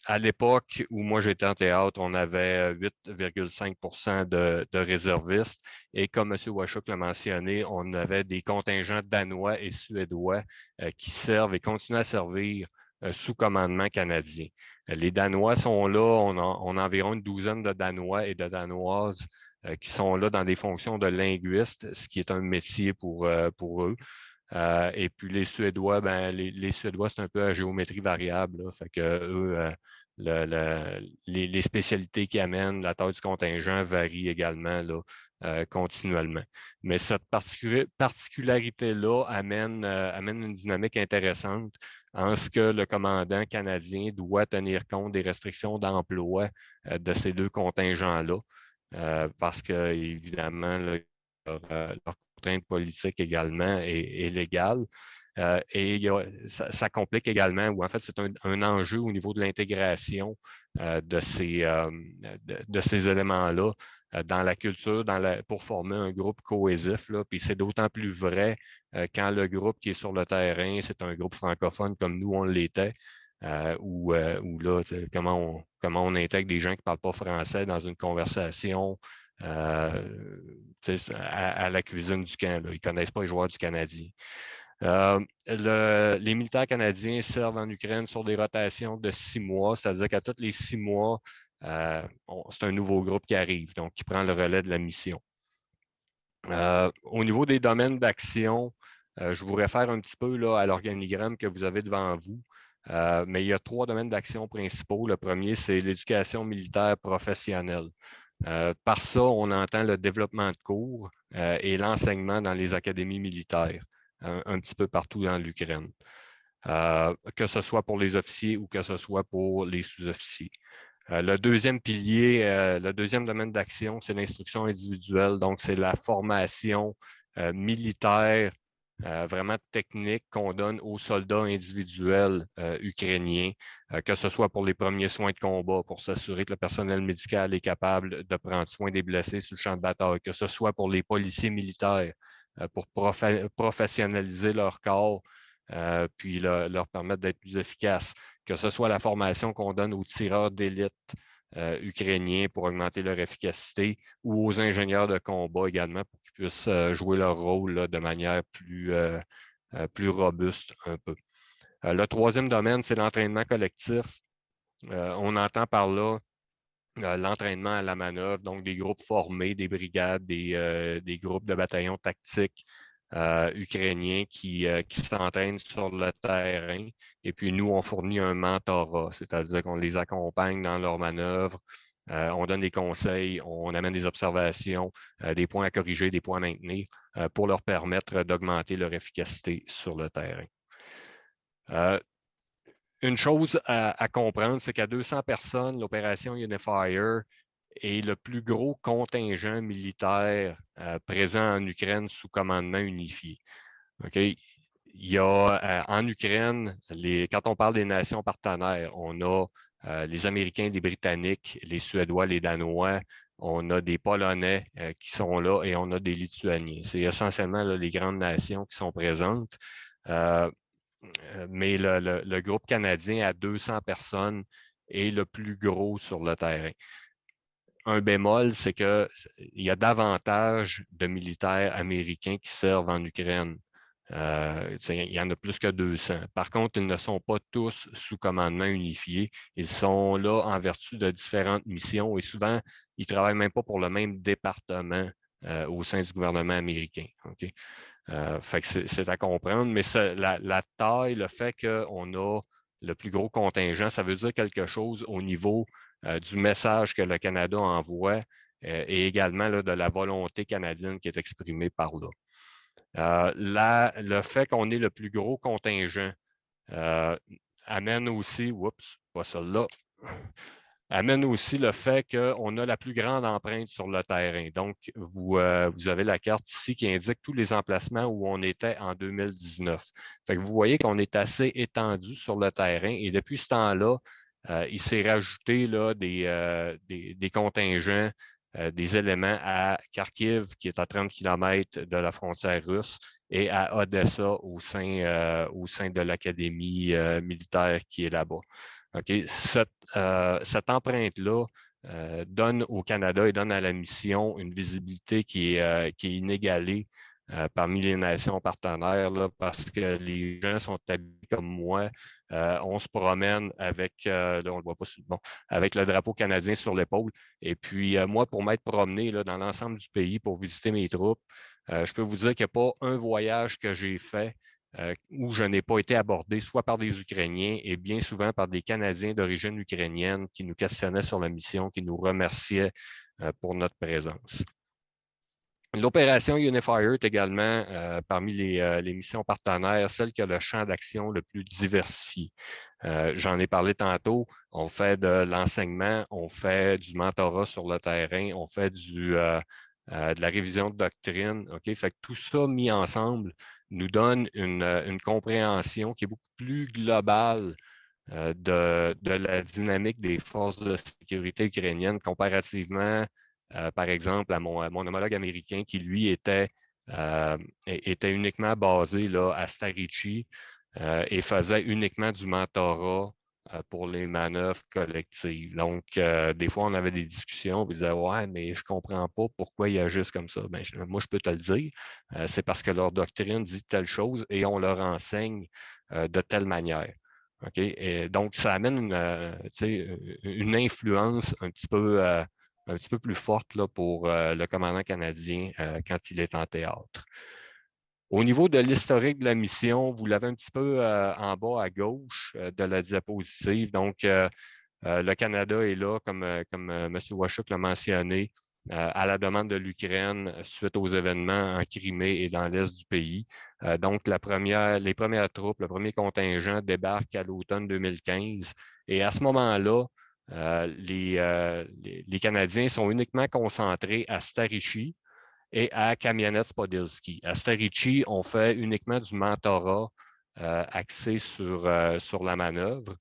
À l'époque où moi j'étais en théâtre, on avait 8,5% de réservistes et comme M. Washuk l'a mentionné, on avait des contingents danois et suédois qui servent et continuent à servir sous commandement canadien. Les Danois sont là, on a environ une douzaine de Danois et de Danoises qui sont là dans des fonctions de linguistes, ce qui est un métier pour eux. Et puis les Suédois, les Suédois, c'est un peu à géométrie variable. Là, fait que eux, les spécialités qu'ils amènent, la taille du contingent varie également là, continuellement. Mais cette particularité-là amène une dynamique intéressante en ce que le commandant canadien doit tenir compte des restrictions d'emploi de ces deux contingents-là. Parce que, évidemment, là, leur contrainte politique également est légale. Et ça complique également, ou en fait, c'est un enjeu au niveau de l'intégration de ces éléments-là dans la culture, pour former un groupe cohésif. Là. Puis c'est d'autant plus vrai quand le groupe qui est sur le terrain, c'est un groupe francophone comme nous, on l'était. Où là, comment on intègre des gens qui ne parlent pas français dans une conversation à la cuisine du camp. Là. Ils ne connaissent pas les joueurs du Canadien. Les militaires canadiens servent en Ukraine sur des rotations de 6 mois, c'est-à-dire qu'à tous les 6 mois, c'est un nouveau groupe qui arrive, donc qui prend le relais de la mission. Au niveau des domaines d'action, je vous réfère un petit peu là, à l'organigramme que vous avez devant vous. Mais il y a 3 domaines d'action principaux. Le premier, c'est l'éducation militaire professionnelle. Par ça, on entend le développement de cours et l'enseignement dans les académies militaires, un petit peu partout dans l'Ukraine, que ce soit pour les officiers ou que ce soit pour les sous-officiers. Le deuxième pilier, le deuxième domaine d'action, c'est l'instruction individuelle. Donc, c'est la formation militaire vraiment technique qu'on donne aux soldats individuels ukrainiens, que ce soit pour les premiers soins de combat, pour s'assurer que le personnel médical est capable de prendre soin des blessés sur le champ de bataille, que ce soit pour les policiers militaires, pour professionnaliser leur corps, puis leur permettre d'être plus efficaces, que ce soit la formation qu'on donne aux tireurs d'élite ukrainiens pour augmenter leur efficacité ou aux ingénieurs de combat également pour qu'ils puissent jouer leur rôle là, de manière plus robuste un peu. Le troisième domaine, c'est l'entraînement collectif. On entend par là l'entraînement à la manœuvre, donc des groupes formés, des brigades, des groupes de bataillons tactiques ukrainiens qui s'entraînent sur le terrain. Et puis, nous, on fournit un mentorat, c'est-à-dire qu'on les accompagne dans leurs manœuvres, on donne des conseils, on amène des observations, des points à corriger, des points à maintenir pour leur permettre d'augmenter leur efficacité sur le terrain. Une chose à comprendre, c'est qu'à 200 personnes, l'opération Unifier est le plus gros contingent militaire présent en Ukraine sous commandement unifié. OK? Il y a en Ukraine, quand on parle des nations partenaires, on a les Américains, les Britanniques, les Suédois, les Danois, on a des Polonais qui sont là et on a des Lituaniens. C'est essentiellement là, les grandes nations qui sont présentes. Mais le groupe canadien à 200 personnes est le plus gros sur le terrain. Un bémol, c'est qu'il y a davantage de militaires américains qui servent en Ukraine. Il y en a plus que 200. Par contre, ils ne sont pas tous sous commandement unifié. Ils sont là en vertu de différentes missions et souvent, ils ne travaillent même pas pour le même département au sein du gouvernement américain. Okay? Fait que c'est à comprendre, mais la taille, le fait qu'on a le plus gros contingent, ça veut dire quelque chose au niveau du message que le Canada envoie et également là, de la volonté canadienne qui est exprimée par là. Le fait qu'on ait le plus gros contingent amène aussi, pas celle-là, amène aussi le fait qu'on a la plus grande empreinte sur le terrain. Donc, vous avez la carte ici qui indique tous les emplacements où on était en 2019. Fait que vous voyez qu'on est assez étendu sur le terrain et depuis ce temps-là, il s'est rajouté là, des contingents, des éléments à Kharkiv, qui est à 30 km de la frontière russe, et à Odessa au sein de l'académie militaire qui est là-bas. Okay? Cette empreinte-là donne au Canada et donne à la mission une visibilité qui est inégalée parmi les nations partenaires là, parce que les gens sont habillés comme moi. On se promène avec, là, on le voit pas, bon, avec le drapeau canadien sur l'épaule. Et puis, moi, pour m'être promené là, dans l'ensemble du pays pour visiter mes troupes, je peux vous dire qu'il n'y a pas un voyage que j'ai fait où je n'ai pas été abordé soit par des Ukrainiens et bien souvent par des Canadiens d'origine ukrainienne qui nous questionnaient sur la mission, qui nous remerciaient pour notre présence. L'opération Unifier est également parmi les missions partenaires, celle qui a le champ d'action le plus diversifié. J'en ai parlé tantôt, on fait de l'enseignement, on fait du mentorat sur le terrain, on fait de la révision de doctrine. Okay? Fait que tout ça mis ensemble nous donne une compréhension qui est beaucoup plus globale de la dynamique des forces de sécurité ukrainiennes comparativement par exemple, à mon homologue américain qui, lui, était uniquement basé là, à Staricci et faisait uniquement du mentorat pour les manœuvres collectives. Donc, des fois, on avait des discussions, on disait « Ouais, mais je ne comprends pas pourquoi ils agissent comme ça. » Moi, je peux te le dire, c'est parce que leur doctrine dit telle chose et on leur enseigne de telle manière. Okay? Et donc, ça amène une influence un petit peu plus forte là, pour le commandant canadien quand il est en théâtre. Au niveau de l'historique de la mission, vous l'avez un petit peu en bas à gauche de la diapositive. Donc, le Canada est là, comme M. Washuk l'a mentionné, à la demande de l'Ukraine suite aux événements en Crimée et dans l'est du pays. Donc, les premières troupes, le premier contingent débarque à l'automne 2015. Et à ce moment-là, les Canadiens sont uniquement concentrés à Staricci et à Kamianets-Podilsky. À Staricci, on fait uniquement du mentorat axé sur la manœuvre.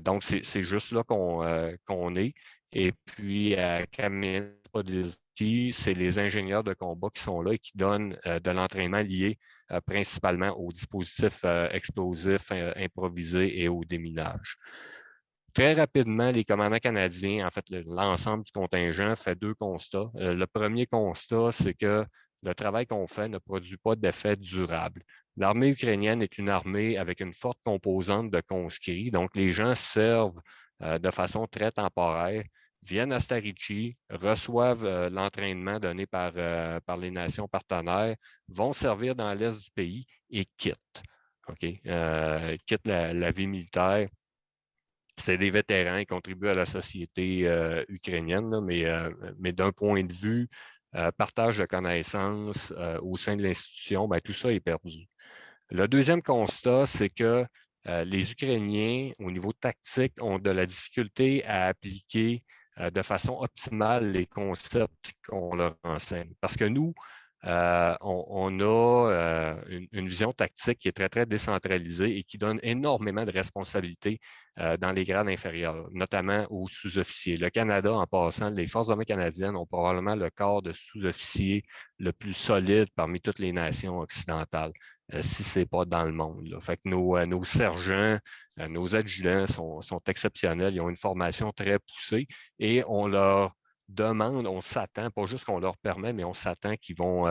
Donc, c'est juste là qu'on est. Et puis, à Kamianets-Podilsky, c'est les ingénieurs de combat qui sont là et qui donnent de l'entraînement lié principalement aux dispositifs explosifs improvisés et au déminage. Très rapidement, les commandants canadiens, en fait, l'ensemble du contingent fait deux constats. Le premier constat, c'est que le travail qu'on fait ne produit pas d'effet durable. L'armée ukrainienne est une armée avec une forte composante de conscrits, donc les gens servent de façon très temporaire, viennent à Staricci, reçoivent l'entraînement donné par les nations partenaires, vont servir dans l'est du pays et quittent. Okay? Quittent la vie militaire. C'est des vétérans, ils contribuent à la société ukrainienne, là, mais d'un point de vue partage de connaissances au sein de l'institution, tout ça est perdu. Le deuxième constat, c'est que les Ukrainiens, au niveau tactique, ont de la difficulté à appliquer de façon optimale les concepts qu'on leur enseigne. Parce que nous, on a une vision tactique qui est très, très décentralisée et qui donne énormément de responsabilités dans les grades inférieurs, notamment aux sous-officiers. Le Canada, en passant, les Forces armées canadiennes ont probablement le corps de sous-officiers le plus solide parmi toutes les nations occidentales, si ce n'est pas dans le monde, là. Fait que nos sergents, nos adjudants sont exceptionnels, ils ont une formation très poussée et on leur demande, on s'attend, pas juste qu'on leur permet, mais on s'attend qu'ils vont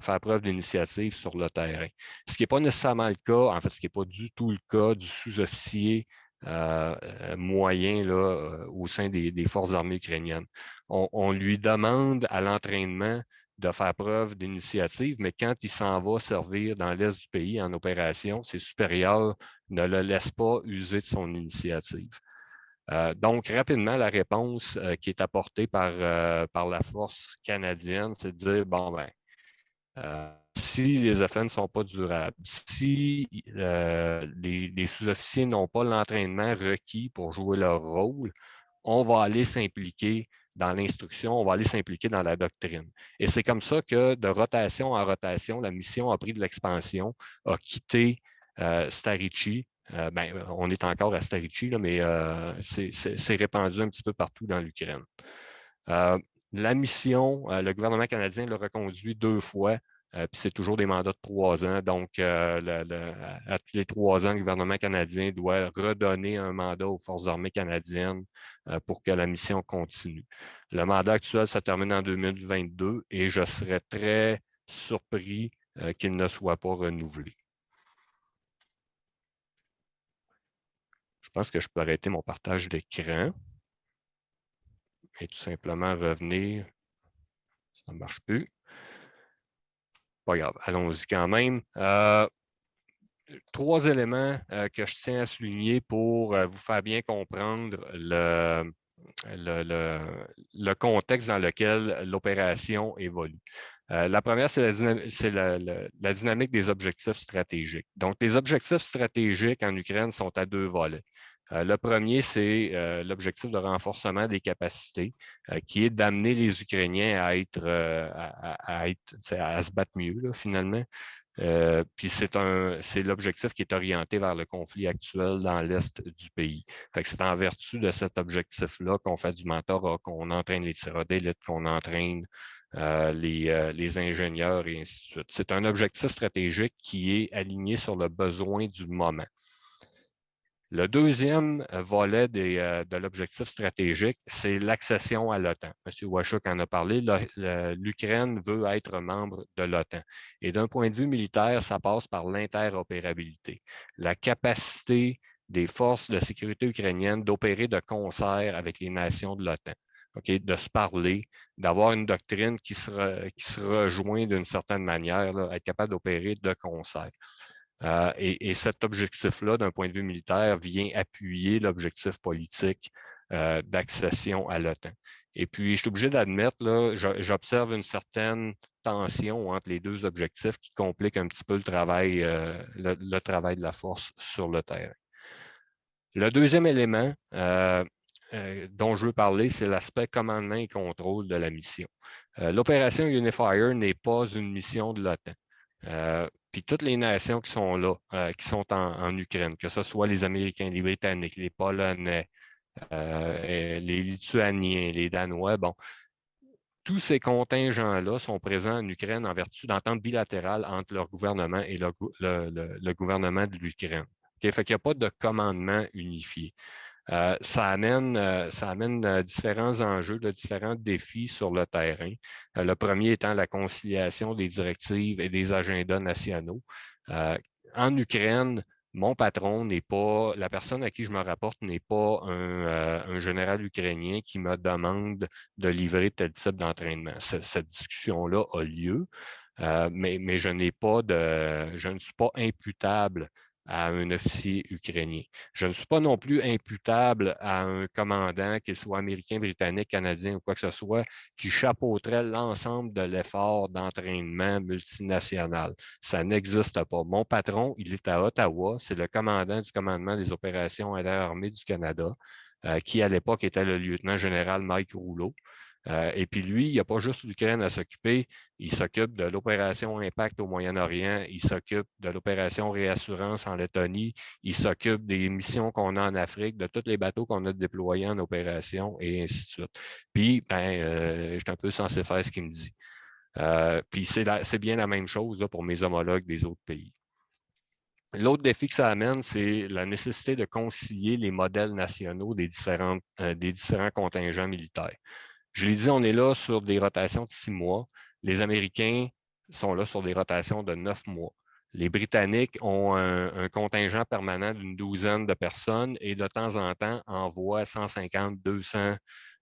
faire preuve d'initiative sur le terrain. Ce qui n'est pas nécessairement le cas, en fait, ce qui n'est pas du tout le cas du sous-officier moyen là, au sein des forces armées ukrainiennes. On lui demande à l'entraînement de faire preuve d'initiative, mais quand il s'en va servir dans l'est du pays en opération, ses supérieurs ne le laissent pas user de son initiative. Donc, rapidement, la réponse qui est apportée par la force canadienne, c'est de dire, bon, ben, si les effets ne sont pas durables, si les sous-officiers n'ont pas l'entraînement requis pour jouer leur rôle, on va aller s'impliquer dans l'instruction, on va aller s'impliquer dans la doctrine. Et c'est comme ça que, de rotation en rotation, la mission a pris de l'expansion, a quitté Starichy. On est encore à Starichy, là, mais c'est répandu un petit peu partout dans l'Ukraine. La mission, le gouvernement canadien l'a reconduit 2 fois, puis c'est toujours des mandats de 3 ans. Donc, à tous les 3 ans, le gouvernement canadien doit redonner un mandat aux Forces armées canadiennes pour que la mission continue. Le mandat actuel, ça termine en 2022 et je serais très surpris qu'il ne soit pas renouvelé. Je pense que je peux arrêter mon partage d'écran et tout simplement revenir. Ça ne marche plus. Pas grave, allons-y quand même. 3 éléments que je tiens à souligner pour vous faire bien comprendre le contexte dans lequel l'opération évolue. La première, c'est la dynamique des objectifs stratégiques. Donc, les objectifs stratégiques en Ukraine sont à 2 volets. Le premier, c'est l'objectif de renforcement des capacités, qui est d'amener les Ukrainiens à se battre mieux, là, finalement. Puis c'est l'objectif qui est orienté vers le conflit actuel dans l'est du pays. Fait que c'est en vertu de cet objectif-là qu'on fait du mentorat, qu'on entraîne les tireurs d'élite, qu'on entraîne les ingénieurs et ainsi de suite. C'est un objectif stratégique qui est aligné sur le besoin du moment. Le deuxième volet de l'objectif stratégique, c'est l'accession à l'OTAN. M. Washuk en a parlé, l'Ukraine veut être membre de l'OTAN. Et d'un point de vue militaire, ça passe par l'interopérabilité, la capacité des forces de sécurité ukrainiennes d'opérer de concert avec les nations de l'OTAN. Okay, de se parler, d'avoir une doctrine qui se rejoint d'une certaine manière, là, être capable d'opérer de concert. Et cet objectif-là, d'un point de vue militaire, vient appuyer l'objectif politique d'accession à l'OTAN. Et puis, je suis obligé d'admettre, là, j'observe une certaine tension entre les 2 objectifs qui complique un petit peu le travail de la force sur le terrain. Le deuxième élément dont je veux parler, c'est l'aspect commandement et contrôle de la mission. L'opération Unifier n'est pas une mission de l'OTAN. Puis toutes les nations qui sont là, qui sont en Ukraine, que ce soit les Américains, les Britanniques, les Polonais, les Lituaniens, les Danois, bon, tous ces contingents-là sont présents en Ukraine en vertu d'ententes bilatérales entre leur gouvernement et le gouvernement de l'Ukraine. Okay? Fait qu'il n'y a pas de commandement unifié. Ça amène différents enjeux, différents défis sur le terrain. Le premier étant la conciliation des directives et des agendas nationaux. En Ukraine, mon patron n'est pas, la personne à qui je me rapporte n'est pas un général ukrainien qui me demande de livrer tel type d'entraînement. Cette discussion-là a lieu, mais je ne suis pas imputable à un officier ukrainien. Je ne suis pas non plus imputable à un commandant, qu'il soit américain, britannique, canadien ou quoi que ce soit, qui chapeauterait l'ensemble de l'effort d'entraînement multinational. Ça n'existe pas. Mon patron, il est à Ottawa, c'est le commandant du commandement des opérations interarmées du Canada, qui à l'époque était le lieutenant-général Mike Rouleau. Et puis lui, il n'y a pas juste l'Ukraine à s'occuper, il s'occupe de l'opération Impact au Moyen-Orient, il s'occupe de l'opération Réassurance en Lettonie, il s'occupe des missions qu'on a en Afrique, de tous les bateaux qu'on a déployés en opération, et ainsi de suite. Puis, je suis un peu censé faire ce qu'il me dit. Puis c'est bien la même chose là, pour mes homologues des autres pays. L'autre défi que ça amène, c'est la nécessité de concilier les modèles nationaux des différents contingents militaires. Je l'ai dit, on est là sur des rotations de 6 mois. Les Américains sont là sur des rotations de 9 mois. Les Britanniques ont un contingent permanent d'une douzaine de personnes et de temps en temps envoient 150, 200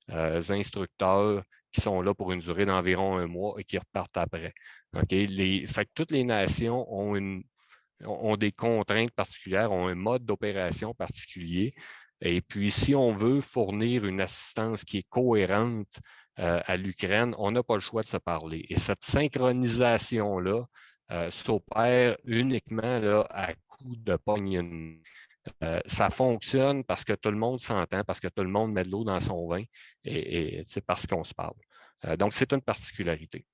instructeurs qui sont là pour une durée d'environ 1 mois et qui repartent après. Okay? Fait que toutes les nations ont des contraintes particulières, ont un mode d'opération particulier. Et puis, si on veut fournir une assistance qui est cohérente à l'Ukraine, on n'a pas le choix de se parler. Et cette synchronisation-là s'opère uniquement là, à coup de poignée. Ça fonctionne parce que tout le monde s'entend, parce que tout le monde met de l'eau dans son vin et c'est parce qu'on se parle. Donc, c'est une particularité.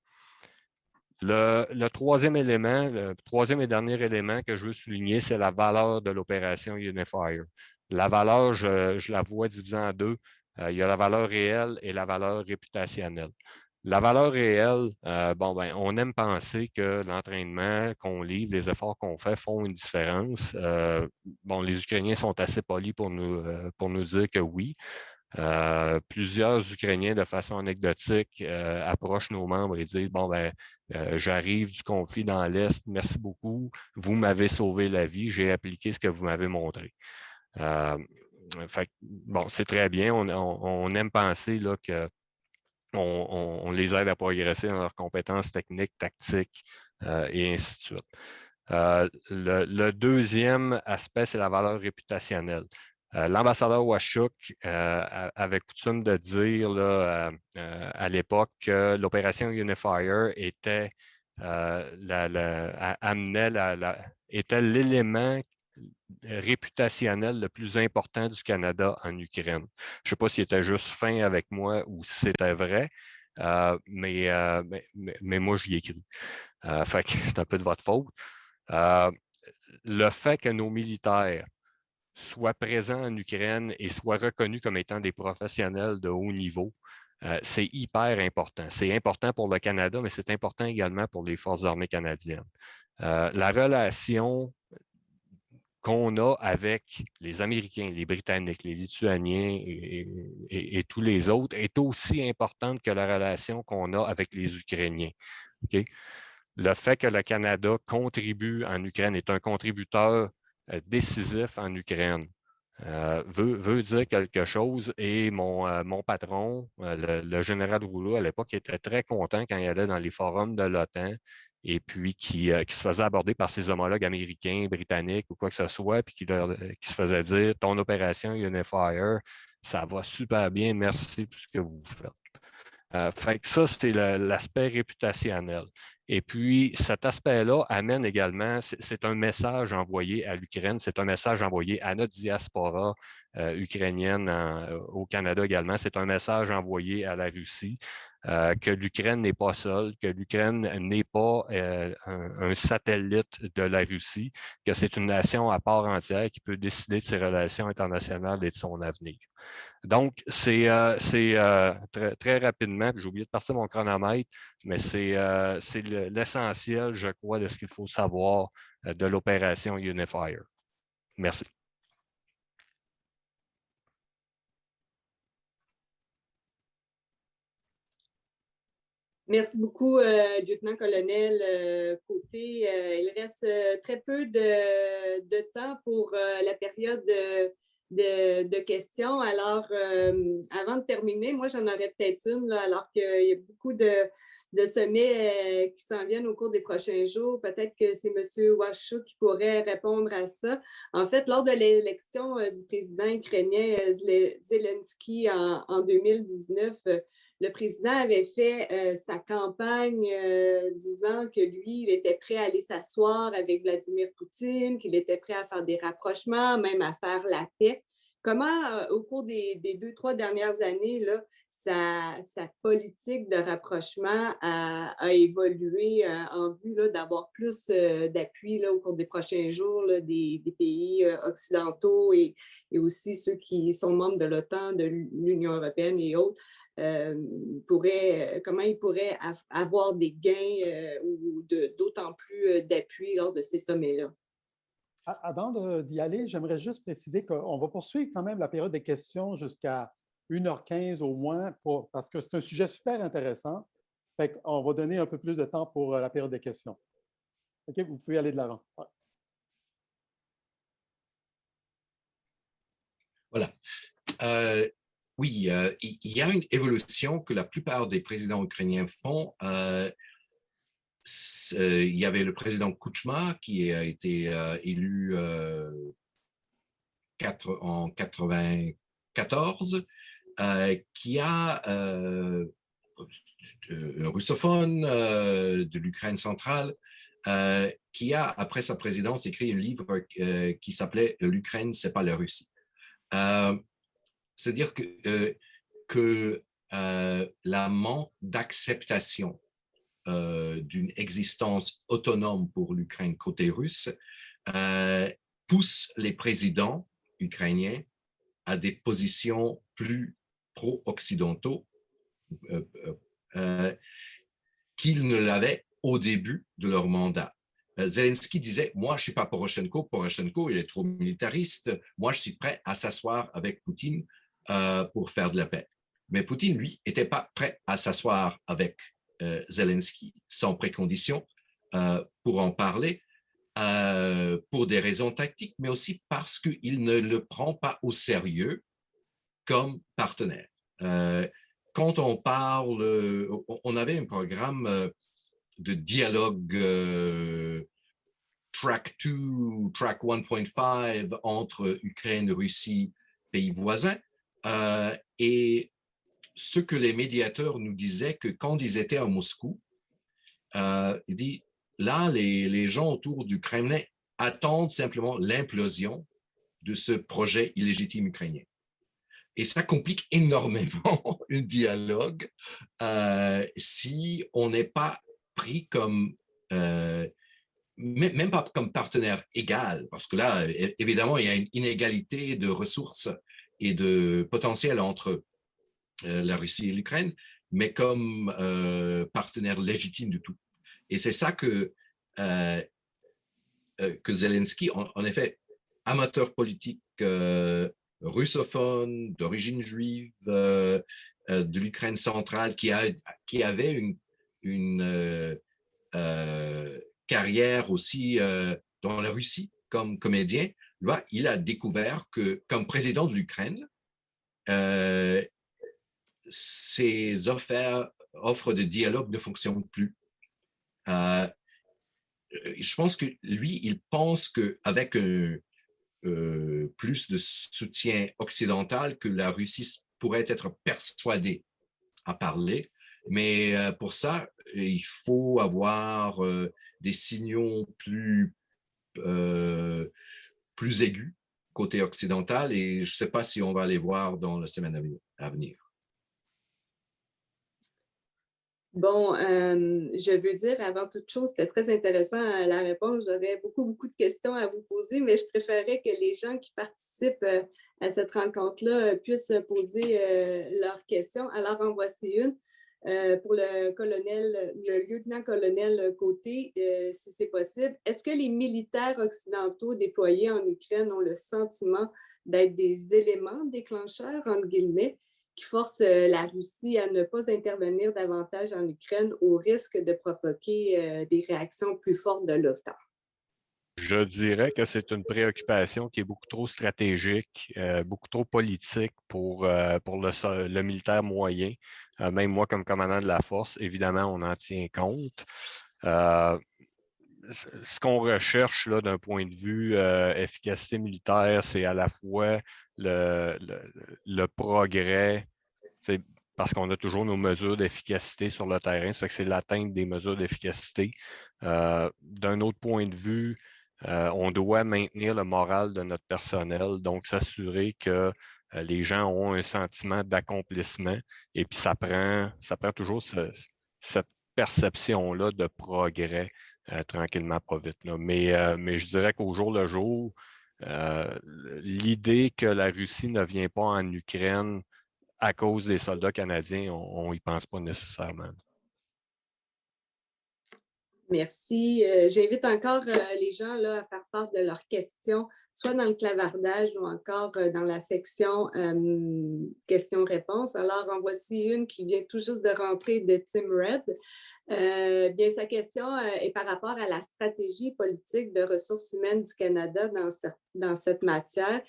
Le troisième élément, le troisième et dernier élément que je veux souligner, c'est la valeur de l'opération Unifier. La valeur, je la vois divisée en deux. Il y a la valeur réelle et la valeur réputationnelle. La valeur réelle, on aime penser que l'entraînement qu'on livre, les efforts qu'on fait font une différence. Les Ukrainiens sont assez polis pour nous dire que oui. Plusieurs Ukrainiens, de façon anecdotique, approchent nos membres et disent j'arrive du conflit dans l'Est, merci beaucoup, vous m'avez sauvé la vie, j'ai appliqué ce que vous m'avez montré. C'est très bien, on aime penser là, que on les aide à progresser dans leurs compétences techniques, tactiques et ainsi de suite. Le deuxième aspect, c'est la valeur réputationnelle. L'ambassadeur Washchuk avait coutume de dire là, à l'époque que l'opération Unifier était était l'élément réputationnel le plus important du Canada en Ukraine. Je ne sais pas s'il était juste fin avec moi ou si c'était vrai, mais moi, j'y ai cru. Fait que c'est un peu de votre faute. Le fait que nos militaires soient présents en Ukraine et soient reconnus comme étant des professionnels de haut niveau, c'est hyper important. C'est important pour le Canada, mais c'est important également pour les Forces armées canadiennes. La relation qu'on a avec les Américains, les Britanniques, les Lituaniens et tous les autres est aussi importante que la relation qu'on a avec les Ukrainiens. Okay? Le fait que le Canada contribue en Ukraine, est un contributeur décisif en Ukraine, veut dire quelque chose. Et mon patron, le général Rouleau, à l'époque, était très content quand il allait dans les forums de l'OTAN et puis qui se faisait aborder par ses homologues américains, britanniques ou quoi que ce soit, puis qui se faisait dire « Ton opération Unifier, ça va super bien, merci pour ce que vous faites. » Fait que ça, c'est l'aspect réputationnel. Et puis, cet aspect-là amène également, c'est un message envoyé à l'Ukraine, c'est un message envoyé à notre diaspora ukrainienne au Canada également, c'est un message envoyé à la Russie, que l'Ukraine n'est pas seule, que l'Ukraine n'est pas un satellite de la Russie, que c'est une nation à part entière qui peut décider de ses relations internationales et de son avenir. Donc, c'est très, très rapidement, j'ai oublié de passer mon chronomètre, mais c'est l'essentiel, je crois, de ce qu'il faut savoir de l'opération Unifier. Merci. Merci beaucoup, lieutenant-colonel Côté. Il reste très peu de temps pour la période de questions. Alors, avant de terminer, moi, j'en aurais peut-être une, là, alors qu'il y a beaucoup de sommets qui s'en viennent au cours des prochains jours. Peut-être que c'est M. Washchuk qui pourrait répondre à ça. En fait, lors de l'élection du président ukrainien Zelensky en 2019, le président avait fait sa campagne disant que lui, il était prêt à aller s'asseoir avec Vladimir Poutine, qu'il était prêt à faire des rapprochements, même à faire la paix. Comment, au cours des 2-3 dernières années, là, sa politique de rapprochement a évolué en vue là, d'avoir plus d'appui là, au cours des prochains jours là, des pays occidentaux et aussi ceux qui sont membres de l'OTAN, de l'Union européenne et autres, comment ils pourraient avoir des gains ou d'autant plus d'appui lors de ces sommets-là? Avant d'y aller, j'aimerais juste préciser qu'on va poursuivre quand même la période des questions jusqu'à 1h15 au moins, parce que c'est un sujet super intéressant. Fait qu'on va donner un peu plus de temps pour la période des questions. OK, vous pouvez aller de l'avant. Ouais. Voilà. Oui, il y a une évolution que la plupart des présidents ukrainiens font. Il y avait le président Kuchma qui a été élu en 94, qui a russophone de l'Ukraine centrale, qui a, après sa présidence, écrit un livre qui s'appelait « L'Ukraine, c'est pas la Russie ». C'est-à-dire que la manque d'acceptation d'une existence autonome pour l'Ukraine côté russe pousse les présidents ukrainiens à des positions plus pro-occidentaux qu'ils ne l'avaient au début de leur mandat. Zelensky disait, moi, je ne suis pas Poroshenko, il est trop militariste, moi, je suis prêt à s'asseoir avec Poutine pour faire de la paix. Mais Poutine, lui, n'était pas prêt à s'asseoir avec Zelensky sans précondition pour en parler, pour des raisons tactiques, mais aussi parce qu'il ne le prend pas au sérieux comme partenaire. Quand on parle, on avait un programme de dialogue track 2, track 1.5 entre Ukraine, Russie, pays voisins, et ce que les médiateurs nous disaient que quand ils étaient à Moscou, il dit, là, les gens autour du Kremlin attendent simplement l'implosion de ce projet illégitime ukrainien. Et ça complique énormément un dialogue si on n'est pas pris comme, même pas comme partenaire égal, parce que là, évidemment, il y a une inégalité de ressources et de potentiel entre la Russie et l'Ukraine, mais comme partenaire légitime du tout. Et c'est ça que Zelensky, en effet, amateur politique russophone, d'origine juive, de l'Ukraine centrale, qui avait une carrière aussi dans la Russie comme comédien, là, il a découvert que, comme président de l'Ukraine, ces offres de dialogue ne fonctionnent plus. Je pense que lui, il pense qu'avec plus de soutien occidental, que la Russie pourrait être persuadée à parler. Mais pour ça, il faut avoir des signaux plus aigus côté occidental, et je ne sais pas si on va les voir dans la semaine à venir. Bon, je veux dire, avant toute chose, c'était très intéressant la réponse. J'aurais beaucoup de questions à vous poser, mais je préférerais que les gens qui participent à cette rencontre-là puissent poser leurs questions. Alors, en voici une. Pour le lieutenant-colonel Côté, si c'est possible. Est-ce que les militaires occidentaux déployés en Ukraine ont le sentiment d'être des éléments déclencheurs, entre guillemets, qui forcent la Russie à ne pas intervenir davantage en Ukraine au risque de provoquer des réactions plus fortes de l'OTAN? Je dirais que c'est une préoccupation qui est beaucoup trop stratégique, beaucoup trop politique pour le militaire moyen. Même moi, comme commandant de la force, évidemment, on en tient compte. Ce qu'on recherche là, d'un point de vue efficacité militaire, c'est à la fois le progrès, parce qu'on a toujours nos mesures d'efficacité sur le terrain, ça fait que c'est l'atteinte des mesures d'efficacité. D'un autre point de vue, On doit maintenir le moral de notre personnel, donc s'assurer que les gens ont un sentiment d'accomplissement. Et puis, ça prend toujours cette perception-là de progrès tranquillement, pas vite. Là. Mais je dirais qu'au jour le jour, l'idée que la Russie ne vient pas en Ukraine à cause des soldats canadiens, on n'y pense pas nécessairement. Merci. J'invite encore les gens là, à faire part de leurs questions, soit dans le clavardage ou encore dans la section questions-réponses. Alors, en voici une qui vient tout juste de rentrer de Tim Red. Bien, sa question est par rapport à la stratégie politique de ressources humaines du Canada dans cette matière.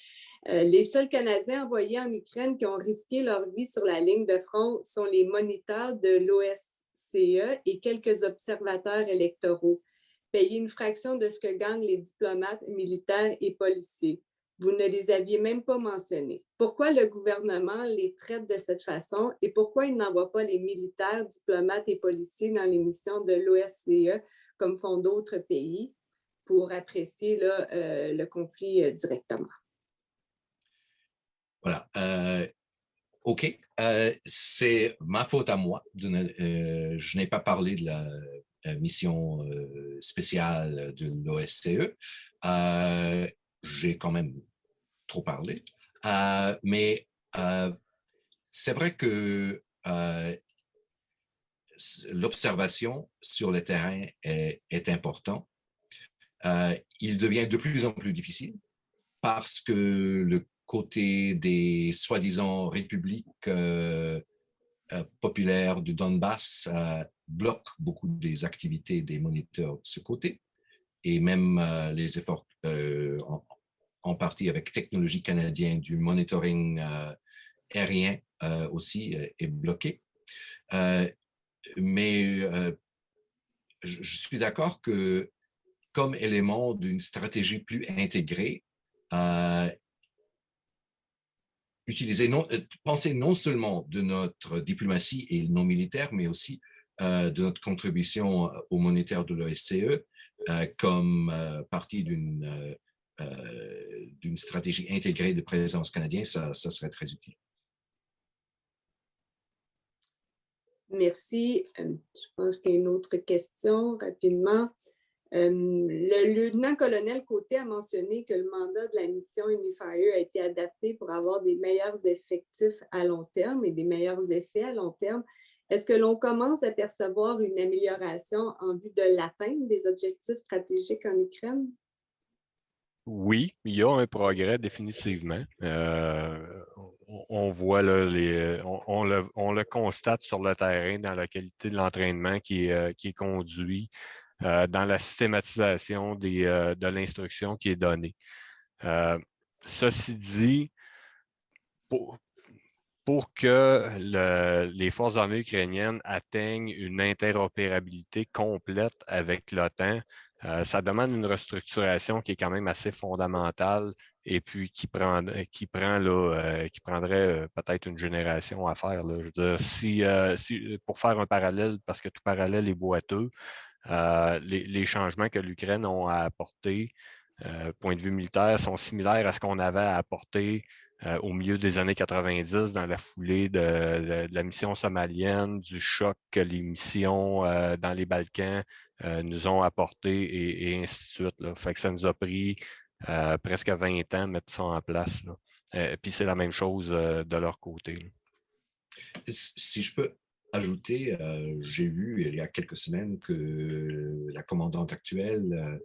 Les seuls Canadiens envoyés en Ukraine qui ont risqué leur vie sur la ligne de front sont les moniteurs de l'OSCE et quelques observateurs électoraux, payés une fraction de ce que gagnent les diplomates militaires et policiers. Vous ne les aviez même pas mentionnés. Pourquoi le gouvernement les traite de cette façon et pourquoi il n'envoie pas les militaires, diplomates et policiers dans les missions de l'OSCE comme font d'autres pays pour apprécier là, le conflit directement? Voilà. OK. C'est ma faute à moi. Je n'ai pas parlé de la mission spéciale de l'OSCE. J'ai quand même trop parlé. Mais c'est vrai que l'observation sur le terrain est important. Il devient de plus en plus difficile parce que le côté des soi-disant républiques populaires du Donbass bloque beaucoup des activités des moniteurs de ce côté et même les efforts en partie avec technologie canadienne du monitoring aérien aussi est bloqué. Mais je suis d'accord que comme élément d'une stratégie plus intégrée, penser non seulement de notre diplomatie et non militaire, mais aussi de notre contribution au monétaire de l'OSCE comme partie d'une stratégie intégrée de présence canadienne, ça serait très utile. Merci. Je pense qu'il y a une autre question rapidement. Le lieutenant-colonel Côté a mentionné que le mandat de la mission Unifier a été adapté pour avoir des meilleurs effectifs à long terme et des meilleurs effets à long terme. Est-ce que l'on commence à percevoir une amélioration en vue de l'atteinte des objectifs stratégiques en Ukraine? Oui, il y a un progrès définitivement. On voit là, on le constate sur le terrain dans la qualité de l'entraînement qui est conduit, dans la systématisation de l'instruction qui est donnée. Ceci dit, pour que les forces armées ukrainiennes atteignent une interopérabilité complète avec l'OTAN, ça demande une restructuration qui est quand même assez fondamentale et puis qui prendrait peut-être une génération à faire. Là. Je veux dire, pour faire un parallèle, parce que tout parallèle est boiteux, les changements que l'Ukraine a à apporter, point de vue militaire, sont similaires à ce qu'on avait à apporter au milieu des années 90 dans la foulée de la mission somalienne, du choc que les missions dans les Balkans nous ont apporté et ainsi de suite. Là. Fait que ça nous a pris presque 20 ans de mettre ça en place. Puis c'est la même chose de leur côté. Là. Si je peux ajouter, j'ai vu il y a quelques semaines que la commandante actuelle,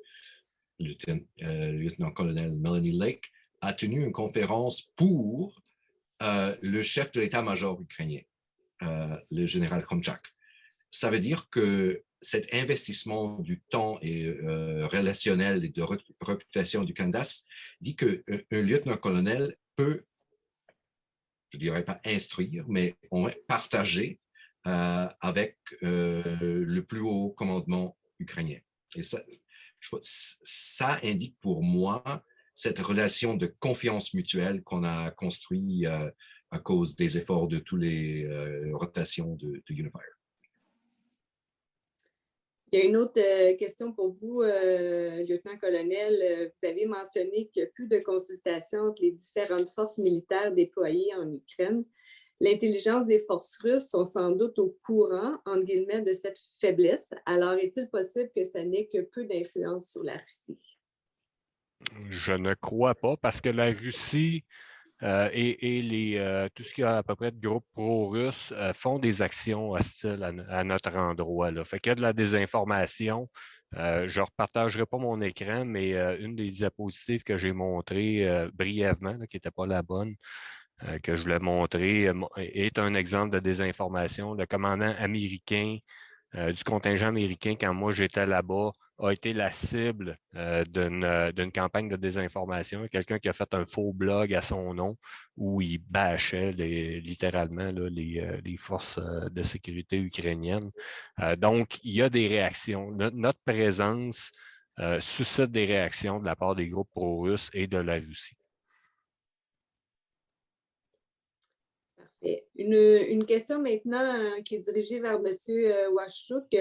lieutenant-colonel Melanie Lake, a tenu une conférence pour le chef de l'état-major ukrainien, le général Konchak. Ça veut dire que cet investissement du temps et relationnel et de réputation du Candas dit qu'un lieutenant-colonel peut, je ne dirais pas instruire, mais au moins partager avec le plus haut commandement ukrainien. Et ça indique pour moi cette relation de confiance mutuelle qu'on a construit à cause des efforts de toutes les rotations de Unifier. Il y a une autre question pour vous, lieutenant-colonel. Vous avez mentionné qu'il n'y a plus de consultation entre les différentes forces militaires déployées en Ukraine. L'intelligence des forces russes sont sans doute au courant, entre guillemets, de cette faiblesse. Alors, est-il possible que ça n'ait que peu d'influence sur la Russie? Je ne crois pas, parce que la Russie et tout ce qu'il y a à peu près de groupes pro-russes font des actions hostiles à notre endroit. Là. Fait qu'il y a de la désinformation. Je ne repartagerai pas mon écran, mais une des diapositives que j'ai montrées brièvement, là, qui n'était pas la bonne, que je voulais montrer, est un exemple de désinformation. Le commandant américain du contingent américain, quand moi j'étais là-bas, a été la cible d'une campagne de désinformation. Quelqu'un qui a fait un faux blog à son nom où il bâchait littéralement là, les forces de sécurité ukrainiennes. Donc, il y a des réactions. Notre présence suscite des réactions de la part des groupes pro-russes et de la Russie. Parfait. Une question maintenant qui est dirigée vers M. Washchuk.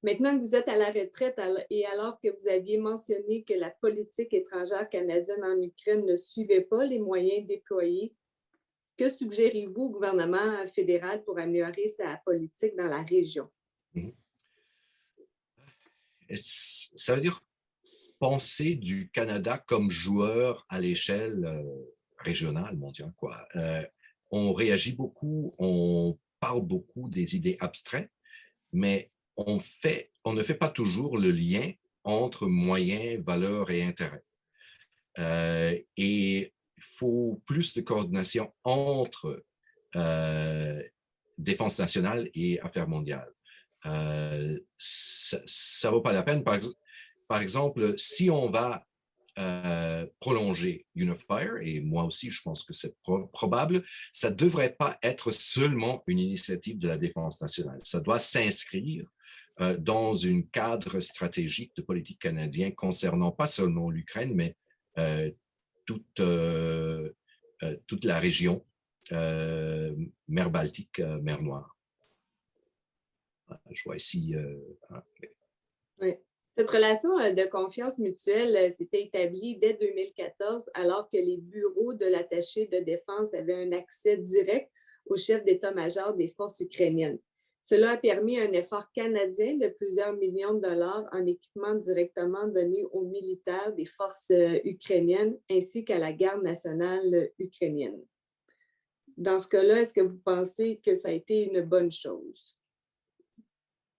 Maintenant que vous êtes à la retraite et alors que vous aviez mentionné que la politique étrangère canadienne en Ukraine ne suivait pas les moyens déployés, que suggérez-vous au gouvernement fédéral pour améliorer sa politique dans la région? Ça veut dire penser du Canada comme joueur à l'échelle régionale, mondiale, quoi. On réagit beaucoup, on parle beaucoup des idées abstraites, mais on ne fait pas toujours le lien entre moyens, valeurs et intérêts. Et il faut plus de coordination entre défense nationale et affaires mondiales. Ça ne vaut pas la peine. Par exemple, si on va prolonger Unifier, et moi aussi je pense que c'est probable, ça ne devrait pas être seulement une initiative de la défense nationale. Ça doit s'inscrire dans un cadre stratégique de politique canadienne concernant pas seulement l'Ukraine, mais toute la région, mer Baltique, mer Noire. Je vois ici. Oui. Cette relation de confiance mutuelle s'était établie dès 2014, alors que les bureaux de l'attaché de défense avaient un accès direct au chef d'état-major des forces ukrainiennes. Cela a permis un effort canadien de plusieurs millions de dollars en équipement directement donné aux militaires des forces ukrainiennes ainsi qu'à la garde nationale ukrainienne. Dans ce cas-là, est-ce que vous pensez que ça a été une bonne chose?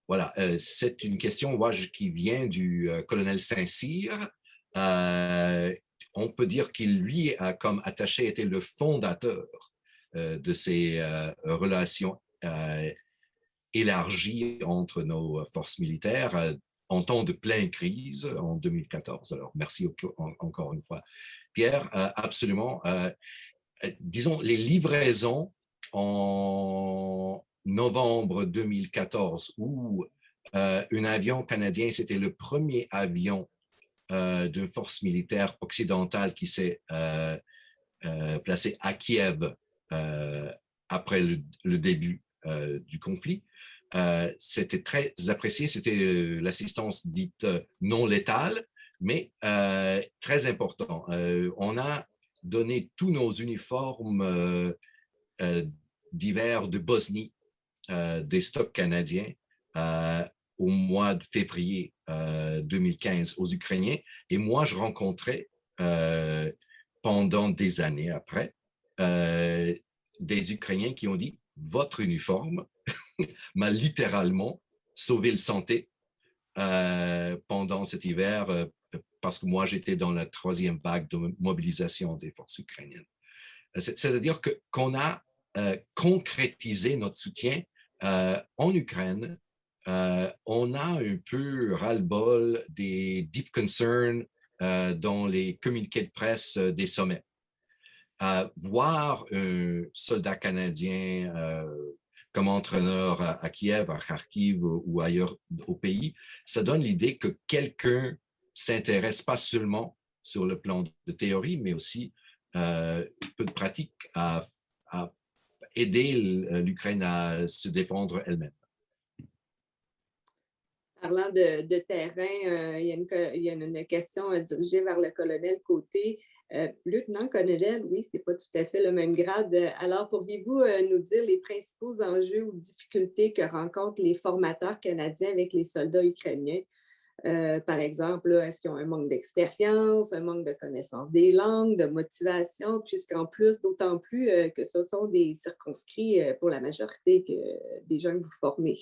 Voilà, c'est une question qui vient du colonel Saint-Cyr. On peut dire qu'il, lui, comme attaché, était le fondateur de ces relations élargies entre nos forces militaires en temps de pleine crise en 2014. Alors, merci encore une fois, Pierre. Absolument. Disons, les livraisons en novembre 2014, où un avion canadien, c'était le premier avion d'une force militaire occidentale qui s'est placé à Kiev après le début du conflit. C'était très apprécié, c'était l'assistance dite non létale, mais très important. On a donné tous nos uniformes d'hiver de Bosnie, des stocks canadiens, au mois de février 2015 aux Ukrainiens. Et moi, je rencontrais pendant des années après des Ukrainiens qui ont dit « Votre uniforme m'a littéralement sauvé le santé pendant cet hiver parce que moi, j'étais dans la 3e vague de mobilisation des forces ukrainiennes. » C'est-à-dire qu'on a concrétisé notre soutien en Ukraine. On a un peu ras-le-bol des deep concerns dans les communiqués de presse des sommets. Voir un soldat canadien comme entraîneur à Kiev, à Kharkiv ou ailleurs au pays, ça donne l'idée que quelqu'un s'intéresse pas seulement sur le plan de théorie, mais aussi un peu de pratique à aider l'Ukraine à se défendre elle-même. Parlant de terrain, il y a une question dirigée vers le colonel Côté. Lieutenant-colonel, oui, ce n'est pas tout à fait le même grade. Alors, pourriez-vous nous dire les principaux enjeux ou difficultés que rencontrent les formateurs canadiens avec les soldats ukrainiens? Par exemple, est-ce qu'ils ont un manque d'expérience, un manque de connaissance des langues, de motivation, puisqu'en plus, d'autant plus que ce sont des circonscrits pour la majorité des gens que vous formez?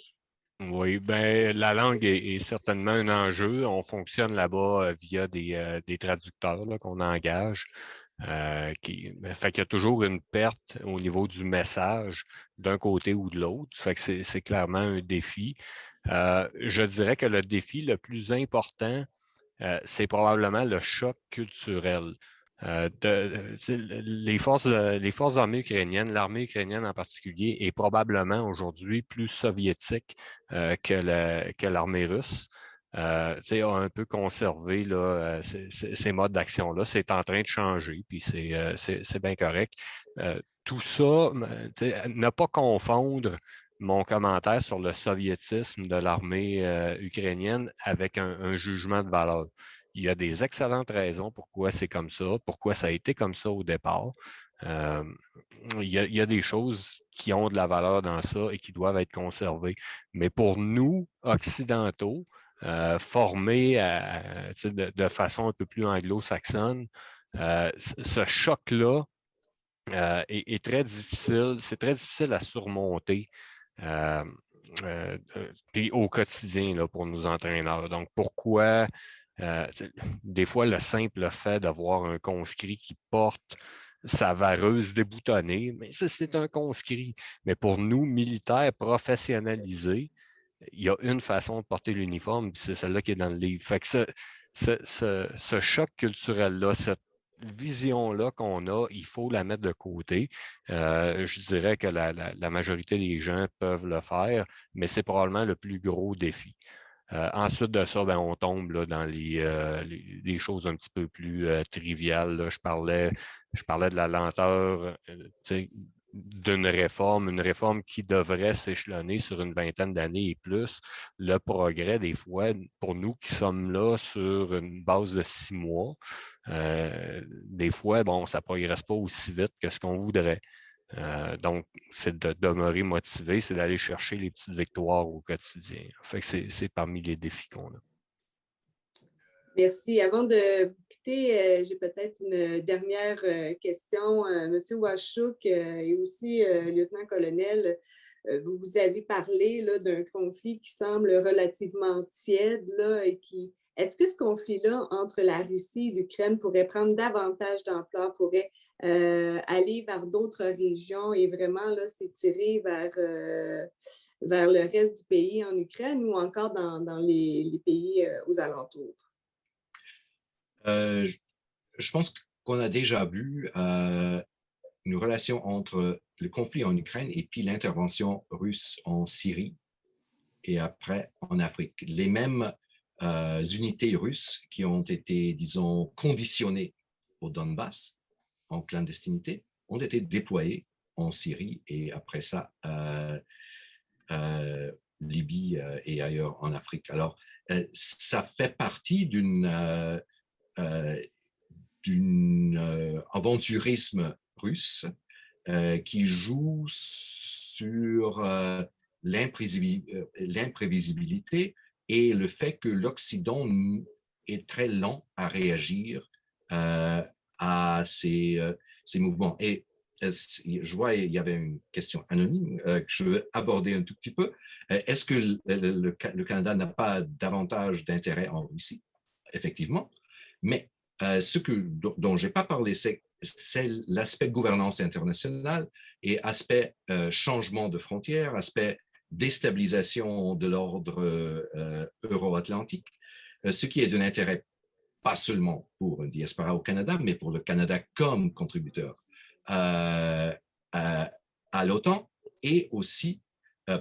Oui, ben la langue est certainement un enjeu. On fonctionne là-bas via des traducteurs là, qu'on engage. Fait qu'il y a toujours une perte au niveau du message d'un côté ou de l'autre. Fait que c'est clairement un défi. Je dirais que le défi le plus important, c'est probablement le choc culturel. Les forces armées ukrainiennes, l'armée ukrainienne en particulier, est probablement aujourd'hui plus soviétique que l'armée russe. A un peu conservé là, ces modes d'action-là. C'est en train de changer, puis c'est bien correct. Tout ça, ne pas confondre mon commentaire sur le soviétisme de l'armée ukrainienne avec un jugement de valeur. Il y a des excellentes raisons pourquoi c'est comme ça, pourquoi ça a été comme ça au départ. Il y a des choses qui ont de la valeur dans ça et qui doivent être conservées. Mais pour nous, occidentaux, formés de façon un peu plus anglo-saxonne, ce choc-là est très difficile. C'est très difficile à surmonter. Puis au quotidien là, pour nos entraîneurs. Donc, pourquoi des fois le simple fait d'avoir un conscrit qui porte sa vareuse déboutonnée, mais ça, c'est un conscrit. Mais pour nous, militaires professionnalisés, il y a une façon de porter l'uniforme, puis c'est celle-là qui est dans le livre. Fait que ce choc culturel-là, cette vision-là qu'on a, il faut la mettre de côté. Je dirais que la majorité des gens peuvent le faire, mais c'est probablement le plus gros défi. Ensuite de ça, ben, on tombe là, dans les choses un petit peu plus triviales. Là. Je parlais de la lenteur d'une réforme, une réforme qui devrait s'échelonner sur une vingtaine d'années et plus. Le progrès, des fois, pour nous qui sommes là sur une base de 6 mois, des fois, bon, ça ne progresse pas aussi vite que ce qu'on voudrait. Donc, c'est de demeurer motivé, c'est d'aller chercher les petites victoires au quotidien. Fait que c'est parmi les défis qu'on a. Merci. Avant de vous quitter, j'ai peut-être une dernière question. Monsieur Washuk et aussi lieutenant-colonel, vous avez parlé d'un conflit qui semble relativement tiède là, et qui. Est-ce que ce conflit-là entre la Russie et l'Ukraine pourrait prendre davantage d'ampleur, pourrait aller vers d'autres régions et vraiment s'étirer vers le reste du pays en Ukraine ou encore dans les pays aux alentours? Je pense qu'on a déjà vu une relation entre le conflit en Ukraine et puis l'intervention russe en Syrie et après en Afrique. Les mêmes unités russes qui ont été, disons, conditionnées au Donbass en clandestinité ont été déployées en Syrie et après ça, Libye et ailleurs en Afrique. Alors, ça fait partie d'un aventurisme russe qui joue sur l'imprévisibilité et le fait que l'Occident est très lent à réagir à ces mouvements. Et je vois, il y avait une question anonyme que je veux aborder un tout petit peu. Est-ce que le Canada n'a pas davantage d'intérêt en Russie? Effectivement. Mais dont je n'ai pas parlé, c'est l'aspect gouvernance internationale et aspect changement de frontières, aspect déstabilisation de l'ordre euro-atlantique, ce qui est d'un intérêt pas seulement pour une diaspora au Canada, mais pour le Canada comme contributeur à l'OTAN et aussi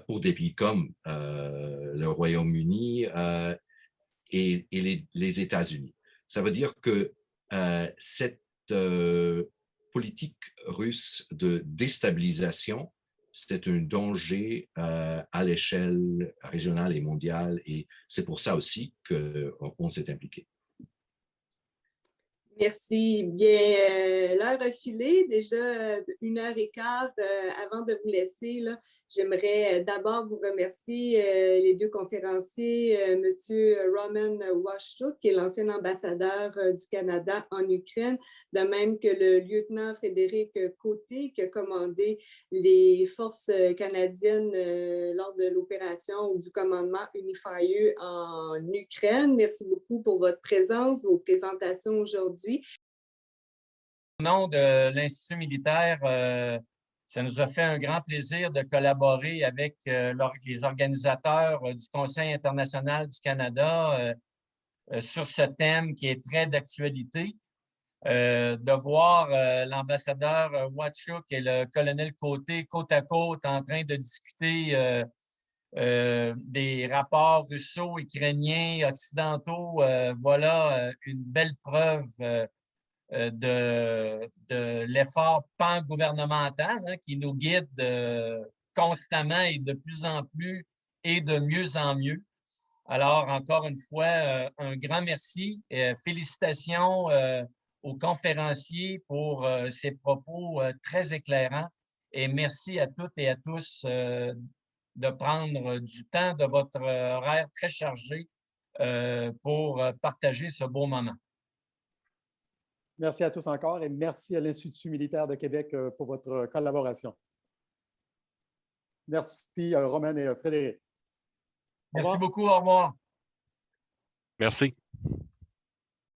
pour des pays comme le Royaume-Uni et les États-Unis. Ça veut dire que cette politique russe de déstabilisation c'est un danger à l'échelle régionale et mondiale. Et c'est pour ça aussi qu'on s'est impliqué. Merci. Bien, l'heure a filé, déjà 1h15. Avant de vous laisser, j'aimerais d'abord vous remercier les deux conférenciers, M. Roman Washchuk, qui est l'ancien ambassadeur du Canada en Ukraine, de même que le lieutenant Frédéric Côté, qui a commandé les forces canadiennes lors de l'opération ou du commandement Unifier en Ukraine. Merci beaucoup pour votre présence, vos présentations aujourd'hui. Au nom de l'Institut militaire, ça nous a fait un grand plaisir de collaborer avec les organisateurs du Conseil international du Canada sur ce thème qui est très d'actualité. De voir l'ambassadeur Washchuk et le colonel Côté côte à côte en train de discuter des rapports russo-ukrainiens occidentaux, voilà une belle preuve de l'effort pan-gouvernemental qui nous guide constamment et de plus en plus et de mieux en mieux. Alors, encore une fois, un grand merci et félicitations aux conférenciers pour ces propos très éclairants et merci à toutes et à tous de prendre du temps de votre horaire très chargé pour partager ce beau moment. Merci à tous encore et merci à l'Institut militaire de Québec pour votre collaboration. Merci Roman et Frédéric. Merci beaucoup, au revoir. Merci.